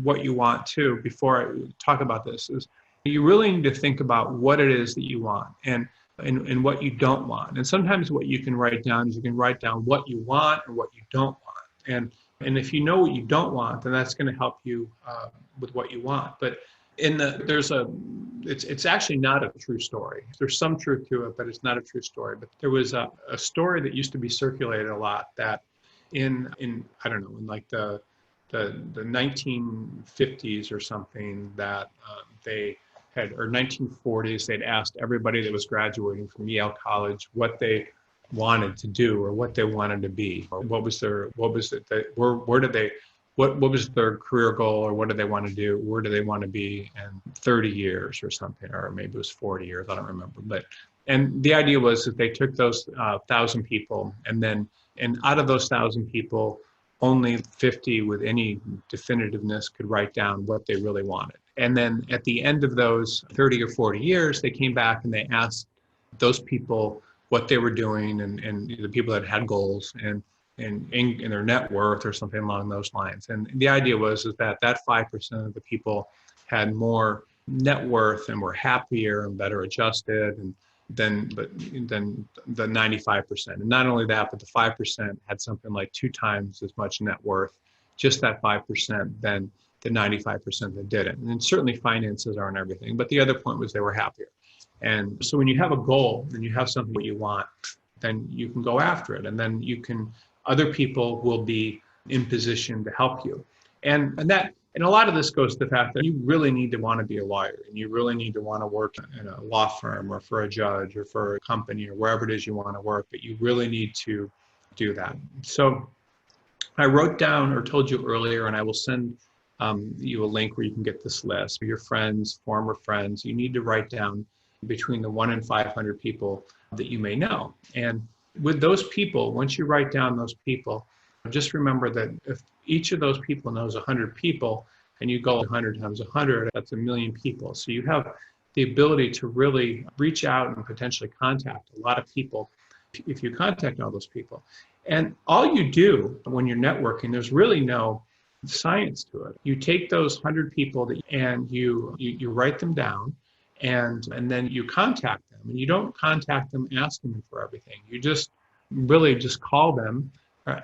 what you want too, before I talk about this, is you really need to think about what it is that you want and what you don't want. And sometimes what you can write down is you can write down what you want and what you don't want. And if you know what you don't want, then that's going to help you with what you want. But it's actually not a true story. There's some truth to it, but it's not a true story. But there was a story that used to be circulated a lot that in I don't know, in like the 1950s or something, that they had, or 1940s, they'd asked everybody that was graduating from Yale College what they wanted to do or what they wanted to be, or what was their career goal, or what do they want to do? Where do they want to be in 30 years or something, or maybe it was 40 years, I don't remember. And the idea was that they took those 1,000 people, and out of those 1,000 people, only 50 with any definitiveness could write down what they really wanted. And then at the end of those 30 or 40 years, they came back and they asked those people what they were doing, and the people that had goals and their net worth or something along those lines. And the idea was that 5% of the people had more net worth and were happier and better adjusted than the 95%. And not only that, but the 5% had something like 2 times as much net worth, just that 5%, than the 95% that didn't. And certainly finances aren't everything, but the other point was they were happier. And so when you have a goal and you have something that you want, then you can go after it, and then other people will be in position to help you. And a lot of this goes to the fact that you really need to want to be a lawyer, and you really need to want to work in a law firm or for a judge or for a company or wherever it is you want to work, but you really need to do that. So I wrote down, or told you earlier, and I will send you a link where you can get this list. For your friends, former friends, you need to write down between the 1 and 500 people that you may know. And with those people, once you write down those people, just remember that if each of those people knows 100 people, and you go 100 times 100, that's 1,000,000 people. So you have the ability to really reach out and potentially contact a lot of people if you contact all those people. And all you do when you're networking, there's really no science to it. You take those 100 people and you write them down, and then you contact them. And you don't contact them asking them for everything. You just really just call them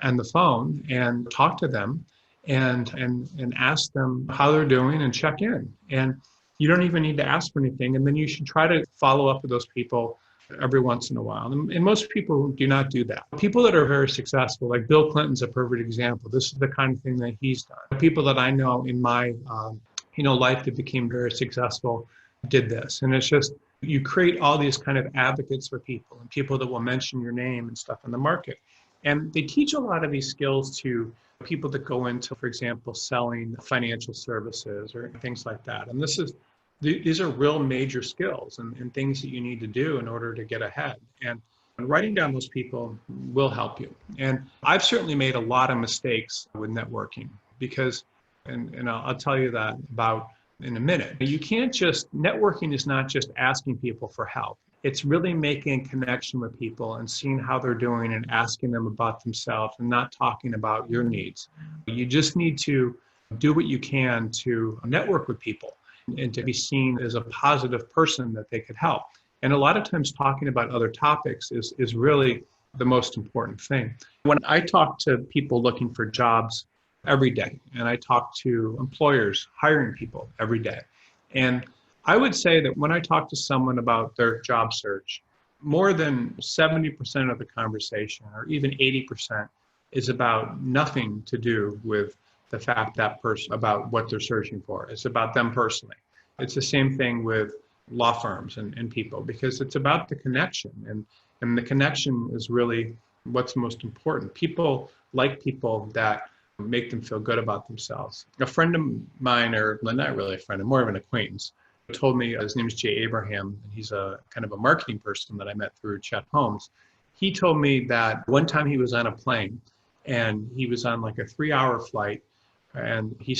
on the phone and talk to them and ask them how they're doing and check in. And you don't even need to ask for anything. And then you should try to follow up with those people every once in a while. And most people do not do that. People that are very successful, like Bill Clinton's a perfect example. This is the kind of thing that he's done. People that I know in my life that became very successful did this. And it's just, you create all these kind of advocates for people and people that will mention your name and stuff in the market. And they teach a lot of these skills to people that go into, for example, selling financial services or things like that. And these are real major skills and things that you need to do in order to get ahead. And writing down those people will help you. And I've certainly made a lot of mistakes with networking because, and I'll tell you that about in a minute. You can't just, networking is not just asking people for help. It's really making a connection with people and seeing how they're doing and asking them about themselves and not talking about your needs. You just need to do what you can to network with people and to be seen as a positive person that they could help. And a lot of times talking about other topics is really the most important thing. When I talk to people looking for jobs every day, and I talk to employers hiring people every day, and I would say that when I talk to someone about their job search, more than 70% of the conversation, or even 80%, is about nothing to do with the fact that person about what they're searching for. It's about them personally. It's the same thing with law firms and people, because it's about the connection, and the connection is really what's most important. People like people that make them feel good about themselves. A friend of mine, or not really a friend, more of an acquaintance, told me, his name is Jay Abraham, and he's a kind of a marketing person that I met through Chet Holmes. He told me that one time he was on a plane and he was on like a 3-hour flight, and he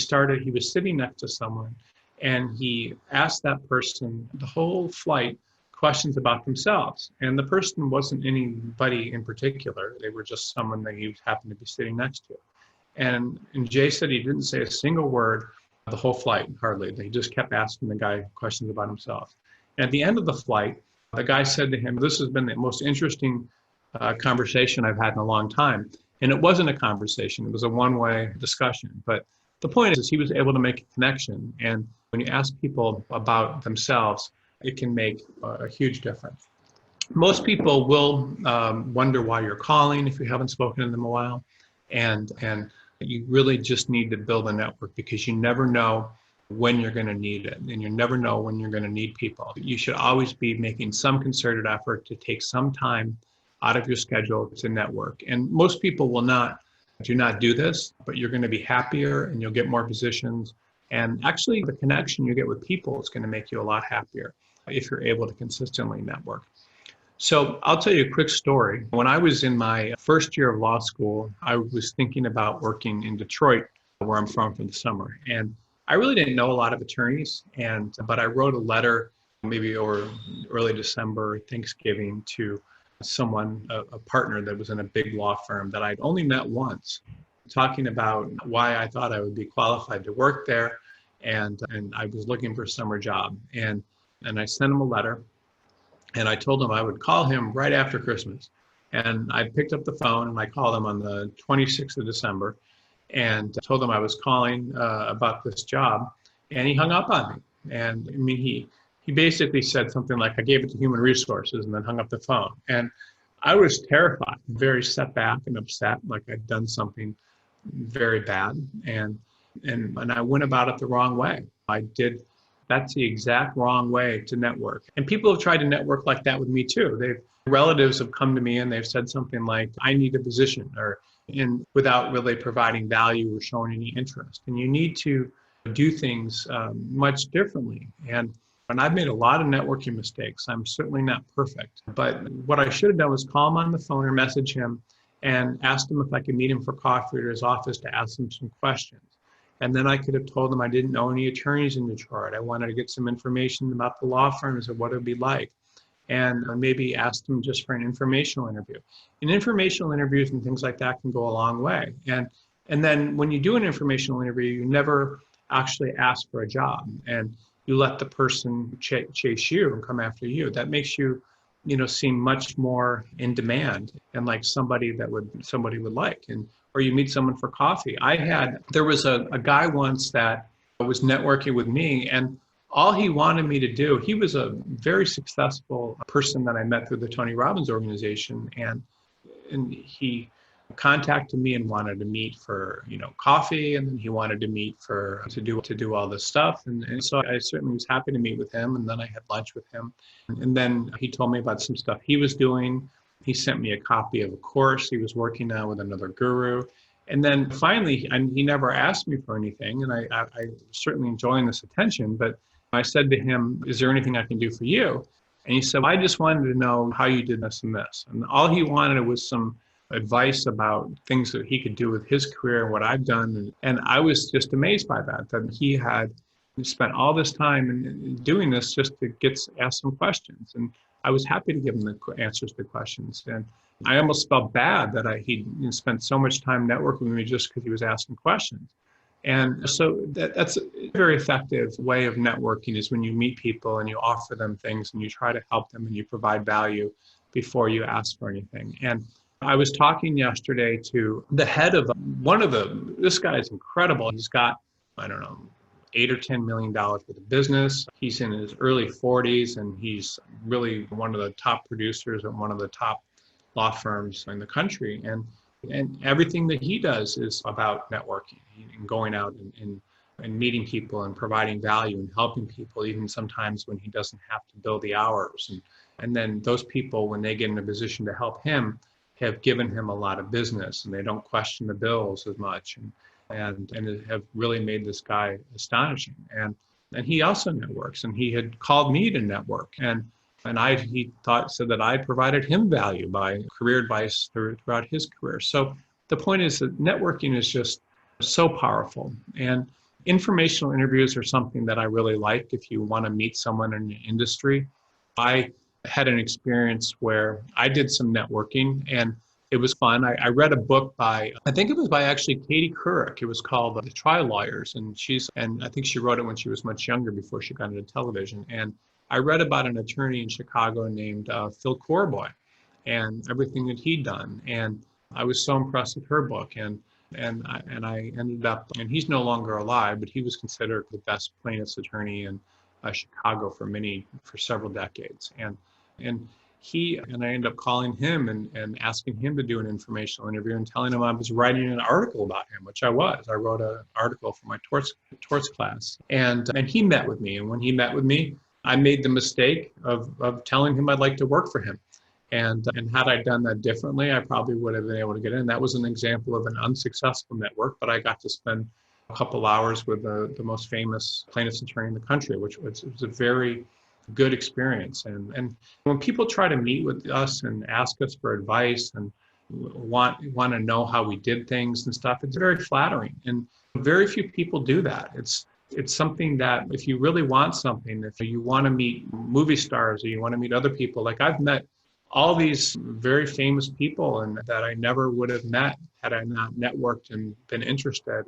was sitting next to someone, and he asked that person the whole flight questions about themselves. And the person wasn't anybody in particular. They were just someone that he happened to be sitting next to. And Jay said he didn't say a single word the whole flight, hardly. He just kept asking the guy questions about himself. And at the end of the flight, the guy said to him, "This has been the most interesting conversation I've had in a long time." And it wasn't a conversation, it was a one-way discussion. But the point is he was able to make a connection. And when you ask people about themselves, it can make a huge difference. Most people will wonder why you're calling if you haven't spoken to them in a while. And you really just need to build a network, because you never know when you're going to need it, and you never know when you're going to need people. You should always be making some concerted effort to take some time out of your schedule to network. And most people do not do this, but you're going to be happier and you'll get more positions. And actually, the connection you get with people is going to make you a lot happier if you're able to consistently network. So I'll tell you a quick story. When I was in my first year of law school, I was thinking about working in Detroit, where I'm from, for the summer. And I really didn't know a lot of attorneys, but I wrote a letter maybe over early December, Thanksgiving, to someone, a partner that was in a big law firm that I'd only met once, talking about why I thought I would be qualified to work there. And I was looking for a summer job. And I sent him a letter. And I told him I would call him right after Christmas. And I picked up the phone and I called him on the 26th of December and told him I was calling about this job. And he hung up on me. And I mean, he basically said something like, "I gave it to human resources," and then hung up the phone. And I was terrified, very set back and upset, like I'd done something very bad. And I went about it the wrong way. That's the exact wrong way to network. And people have tried to network like that with me too. Relatives have come to me and they've said something like, "I need a position," without really providing value or showing any interest. And you need to do things much differently. And I've made a lot of networking mistakes. I'm certainly not perfect. But what I should have done was call him on the phone or message him and ask him if I could meet him for coffee at his office to ask him some questions. And then I could have told them I didn't know any attorneys in Detroit. I wanted to get some information about the law firms and what it would be like. And maybe ask them just for an informational interview. And informational interviews and things like that can go a long way. And then when you do an informational interview, you never actually ask for a job. And you let the person chase you and come after you. That makes you, seem much more in demand and like somebody would like. Or you meet someone for coffee. There was a guy once that was networking with me, and all he wanted me to do, he was a very successful person that I met through the Tony Robbins organization, and he contacted me and wanted to meet for coffee, and then he wanted to meet to do all this stuff, and so I certainly was happy to meet with him, and then I had lunch with him, and then he told me about some stuff he was doing. He sent me a copy of a course he was working on with another guru. And then finally, and he never asked me for anything, and I certainly enjoying this attention, but I said to him, is there anything I can do for you? And he said, well, I just wanted to know how you did this and this. And all he wanted was some advice about things that he could do with his career and what I've done. And I was just amazed by that he had spent all this time in doing this just to get asked some questions. And I was happy to give him the answers to the questions. And I almost felt bad that he spent so much time networking with me just because he was asking questions. And so that's a very effective way of networking, is when you meet people and you offer them things and you try to help them and you provide value before you ask for anything. And I was talking yesterday to the head of this guy is incredible. He's got, I don't know, $8 or $10 million worth of business. He's in his early 40s, and he's really one of the top producers at one of the top law firms in the country. And everything that he does is about networking and going out and meeting people and providing value and helping people, even sometimes when he doesn't have to bill the hours. And then those people, when they get in a position to help him, have given him a lot of business, and they don't question the bills as much. And have really made this guy astonishing. And he also networks, and he had called me to network. And he said that I provided him value by career advice throughout his career. So the point is that networking is just so powerful. And informational interviews are something that I really like if you want to meet someone in the industry. I had an experience where I did some networking, and it was fun. I read a book I think it was by actually Katie Couric. It was called The Trial Lawyers, and I think she wrote it when she was much younger, before she got into television. And I read about an attorney in Chicago named Phil Corboy, and everything that he'd done. And I was so impressed with her book, and I ended up, and he's no longer alive, but he was considered the best plaintiff's attorney in Chicago for several decades. And I ended up calling him and asking him to do an informational interview and telling him I was writing an article about him, which I was. I wrote an article for my torts class, and he met with me. And when he met with me, I made the mistake of telling him I'd like to work for him. And had I done that differently, I probably would have been able to get in. That was an example of an unsuccessful network, but I got to spend a couple hours with the most famous plaintiff's attorney in the country, which was a very good experience. And when people try to meet with us and ask us for advice and want to know how we did things and stuff, it's very flattering. And very few people do that. It's something that if you really want something, if you want to meet movie stars or you want to meet other people, like I've met all these very famous people and that I never would have met had I not networked and been interested.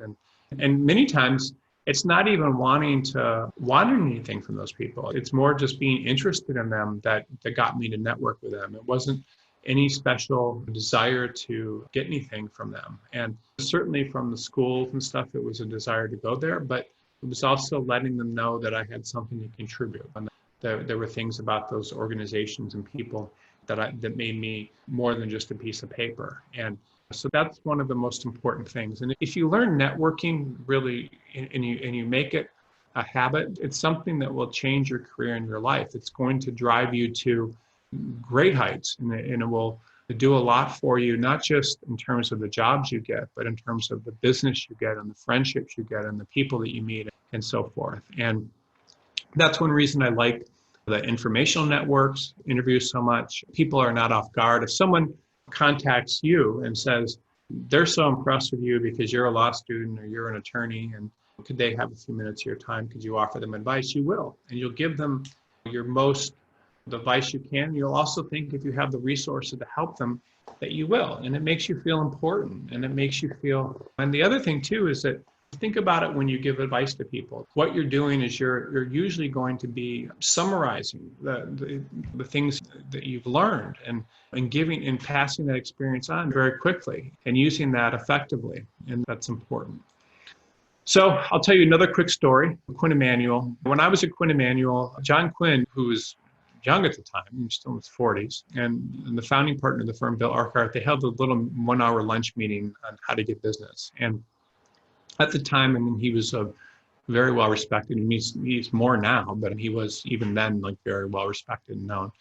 And many times it's not even wanting anything from those people. It's more just being interested in them that got me to network with them. It wasn't any special desire to get anything from them. And certainly from the schools and stuff, it was a desire to go there, but it was also letting them know that I had something to contribute. And there were things about those organizations and people that made me more than just a piece of paper. And so that's one of the most important things. And if you learn networking really, and you make it a habit, it's something that will change your career and your life. It's going to drive you to great heights, and it will do a lot for you, not just in terms of the jobs you get, but in terms of the business you get and the friendships you get and the people that you meet and so forth. And that's one reason I like the informational networks interviews so much. People are not off guard. If someone contacts you and says they're so impressed with you because you're a law student or you're an attorney, and could they have a few minutes of your time? Could you offer them advice? You will, and you'll give them the advice you can. You'll also think, if you have the resources to help them, that you will, and it makes you feel important, and it makes you feel. And the other thing too is that think about it when you give advice to people. What you're doing is you're usually going to be summarizing the things that you've learned and giving and passing that experience on very quickly and using that effectively. And that's important. So I'll tell you another quick story. Quinn Emanuel. When I was at Quinn Emanuel, John Quinn, who was young at the time, he was still in his 40s, and the founding partner of the firm, Bill Arkhart, they held a little 1-hour lunch meeting on how to get business. And at the time, I mean, he was very well respected, and he's more now, but he was even then like very well respected and known.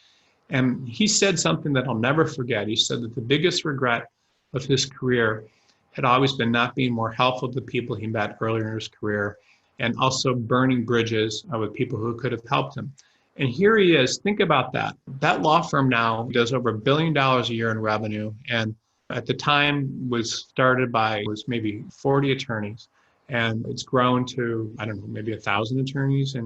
And he said something that I'll never forget. He said that the biggest regret of his career had always been not being more helpful to the people he met earlier in his career, and also burning bridges with people who could have helped him. And here he is. Think about that. That law firm now does over $1 billion a year in revenue. And at the time was maybe 40 attorneys. And it's grown to, I don't know, maybe 1,000 attorneys.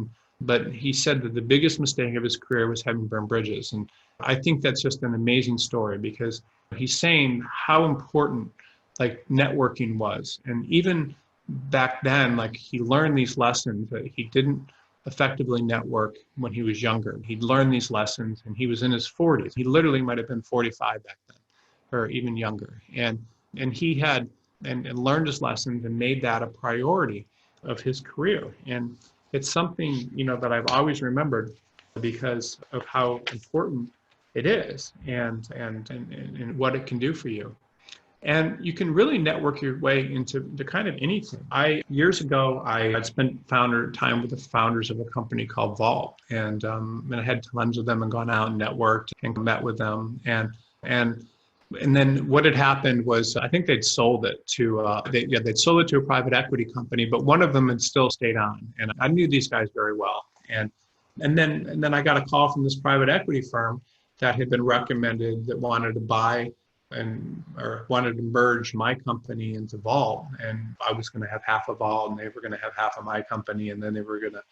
But he said that the biggest mistake of his career was having burned bridges. And I think that's just an amazing story, because he's saying how important like networking was. And even back then, like, he learned these lessons that he didn't effectively network when he was younger. He'd learned these lessons and he was in his 40s. He literally might have been 45 back then, or even younger. And he had and learned his lessons and made that a priority of his career. And it's something, that I've always remembered because of how important it is and what it can do for you. And you can really network your way into kind of anything. Years ago, I had spent time with the founders of a company called Vault, and I had tons of them and gone out and networked and met with them. And then what had happened was, I think they'd sold it to they'd sold it to a private equity company, but one of them had still stayed on, and I knew these guys very well. And then I got a call from this private equity firm that had been recommended, that wanted to buy or wanted to merge my company into Vault, and I was going to have half of Vault, and they were going to have half of my company, and then they were going to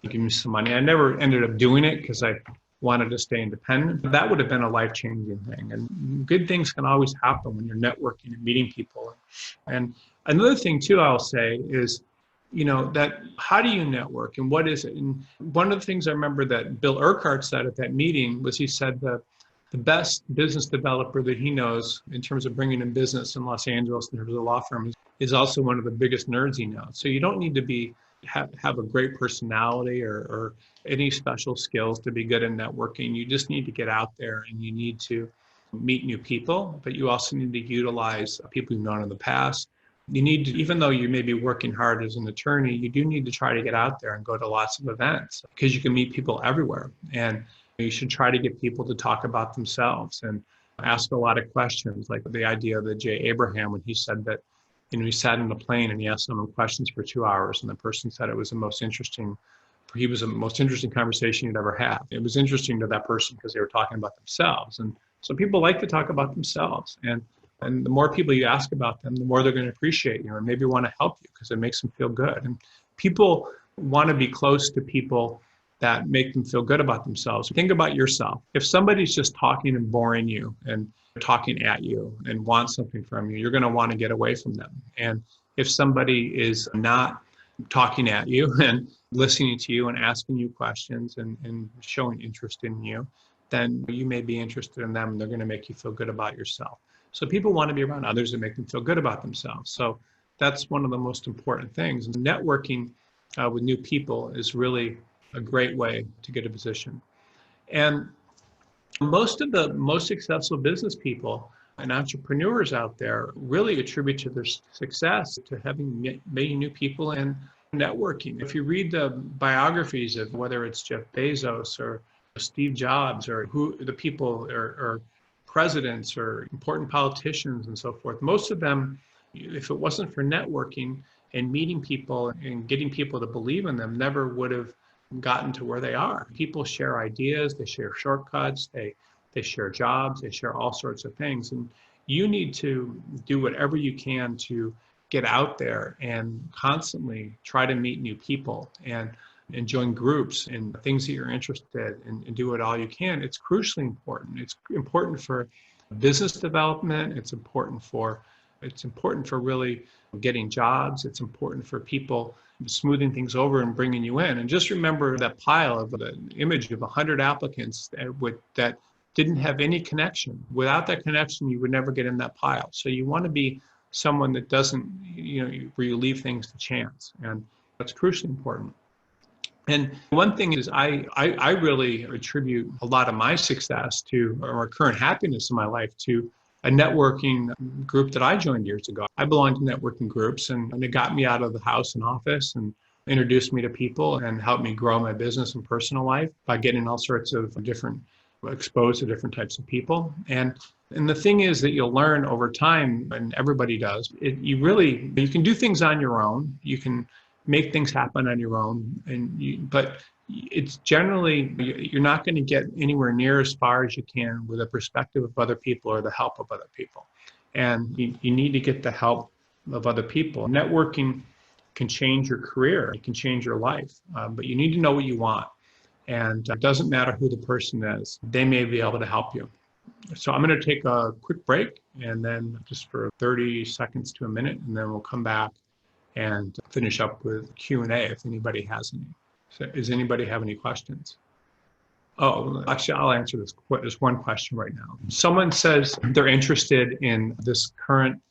give me some money. I never ended up doing it because I wanted to stay independent, but that would have been a life-changing thing. And good things can always happen when you're networking and meeting people. And another thing too, I'll say is, that how do you network and what is it? And one of the things I remember that Bill Urquhart said at that meeting was, he said that the best business developer that he knows in terms of bringing in business in Los Angeles in terms of the law firm is also one of the biggest nerds he knows. So you don't need to have a great personality or any special skills to be good at networking. You just need to get out there and you need to meet new people, but you also need to utilize people you've known in the past. You need to, even though you may be working hard as an attorney, you do need to try to get out there and go to lots of events, because you can meet people everywhere. And you should try to get people to talk about themselves and ask a lot of questions, like the idea of Jay Abraham, when he said that, he sat in a plane and he asked someone questions for 2 hours, and the person said it was the most interesting conversation he'd ever had. It was interesting to that person because they were talking about themselves. And so people like to talk about themselves. And the more people you ask about them, the more they're going to appreciate you and maybe want to help you because it makes them feel good. And people want to be close to people that make them feel good about themselves. Think about yourself. If somebody's just talking and boring you and talking at you and wants something from you, you're going to want to get away from them. And if somebody is not talking at you and listening to you and asking you questions and showing interest in you, then you may be interested in them and they're going to make you feel good about yourself. So people want to be around others that make them feel good about themselves. So that's one of the most important things. Networking with new people is really a great way to get a position. And most of the most successful business people and entrepreneurs out there really attribute to their success to having meeting new people and networking. If you read the biographies of whether it's Jeff Bezos or Steve Jobs or who the people or presidents or important politicians and so forth, most of them, if it wasn't for networking and meeting people and getting people to believe in them, never would have gotten to where they are. People share ideas, they share shortcuts, they share jobs, they share all sorts of things. And you need to do whatever you can to get out there and constantly try to meet new people and join groups and things that you're interested in, and do it all you can. It's crucially important. It's important for business development. It's important for really getting jobs. It's important for people smoothing things over and bringing you in. And just remember that pile of the image of 100 applicants that didn't have any connection. Without that connection, you would never get in that pile. So you want to be someone that doesn't, where you leave things to chance. And that's crucially important. And one thing is I really attribute a lot of my success to, or current happiness in my life, to a networking group that I joined years ago. I belonged to networking groups, and it got me out of the house and office and introduced me to people and helped me grow my business and personal life by getting all sorts of different exposed to different types of people. And the thing is that you'll learn over time, and everybody does, you can do things on your own. You can make things happen on your own, but it's generally, you're not going to get anywhere near as far as you can with the perspective of other people or the help of other people. And you need to get the help of other people. Networking can change your career. It can change your life, but you need to know what you want. And it doesn't matter who the person is. They may be able to help you. So I'm going to take a quick break, and then just for 30 seconds to a minute, and then we'll come back and finish up with Q&A if anybody has any. So does anybody have any questions? Oh, actually, I'll answer this. There's one question right now. Someone says they're interested in this current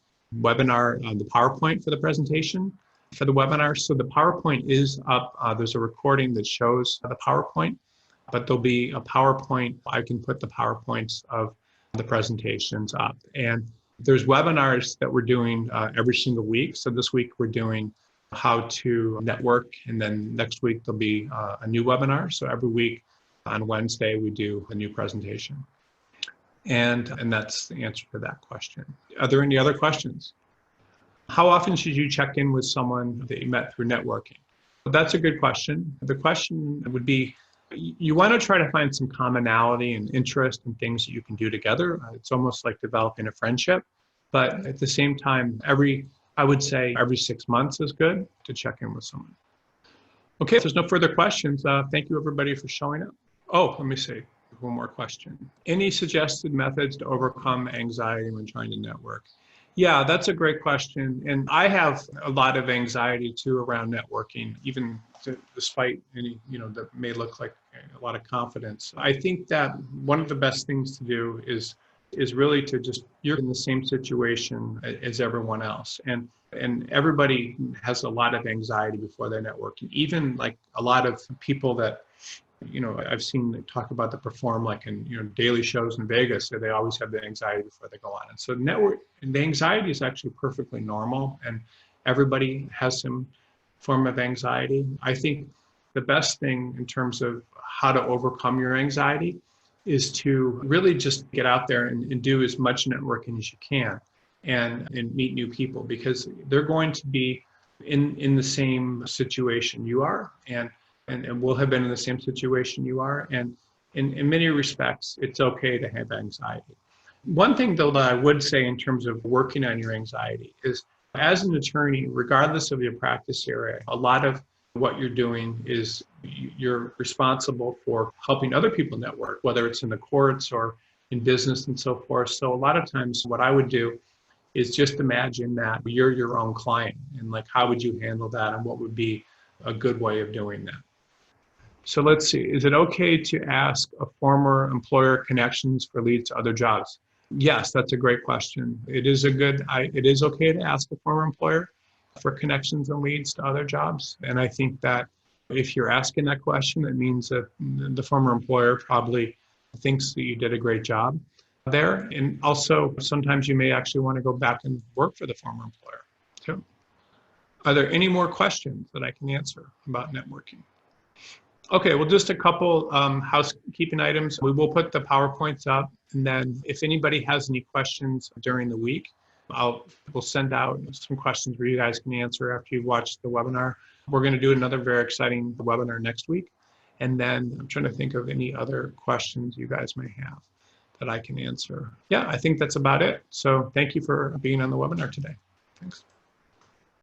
webinar, the PowerPoint for the presentation for the webinar. So the PowerPoint is up. There's a recording that shows the PowerPoint, but there'll be a PowerPoint. I can put the PowerPoints of the presentations up. And there's webinars that we're doing every single week. So this week we're doing how to network, and then next week there'll be a new webinar. So every week on Wednesday we do a new presentation. And that's the answer to that question. Are there any other questions? How often should you check in with someone that you met through networking? Well, that's a good question. The question would be, you want to try to find some commonality and interest in things that you can do together. It's almost like developing a friendship, but at the same time, I would say every 6 months is good to check in with someone. Okay, if there's no further questions, thank you everybody for showing up. Oh, let me see, one more question. Any suggested methods to overcome anxiety when trying to network? Yeah, that's a great question. And I have a lot of anxiety too around networking, even despite any, that may look like a lot of confidence. I think that one of the best things to do is really to just, you're in the same situation as everyone else. And everybody has a lot of anxiety before they're networking. Even like a lot of people that, I've seen talk about that perform like in, daily shows in Vegas, so they always have the anxiety before they go on. And so the anxiety is actually perfectly normal, and everybody has some form of anxiety. I think the best thing in terms of how to overcome your anxiety is to really just get out there and do as much networking as you can and meet new people, because they're going to be in the same situation you are, and will have been in the same situation you are. And in many respects, it's okay to have anxiety. One thing though that I would say in terms of working on your anxiety is, as an attorney, regardless of your practice area, a lot of what you're doing is you're responsible for helping other people network, whether it's in the courts or in business and so forth. So a lot of times what I would do is just imagine that you're your own client, and like, how would you handle that, and what would be a good way of doing that? So let's see, is it okay to ask a former employer connections for leads to other jobs? Yes, that's a great question. It is okay to ask a former employer for connections and leads to other jobs. And I think that if you're asking that question, it means that the former employer probably thinks that you did a great job there. And also, sometimes you may actually want to go back and work for the former employer too. Are there any more questions that I can answer about networking? Okay, well, just a couple housekeeping items. We will put the PowerPoints up, and then if anybody has any questions during the week, we'll send out some questions where you guys can answer after you've watched the webinar. We're going to do another very exciting webinar next week, and then I'm trying to think of any other questions you guys may have that I can answer. Yeah, I think that's about it. So thank you for being on the webinar today. Thanks.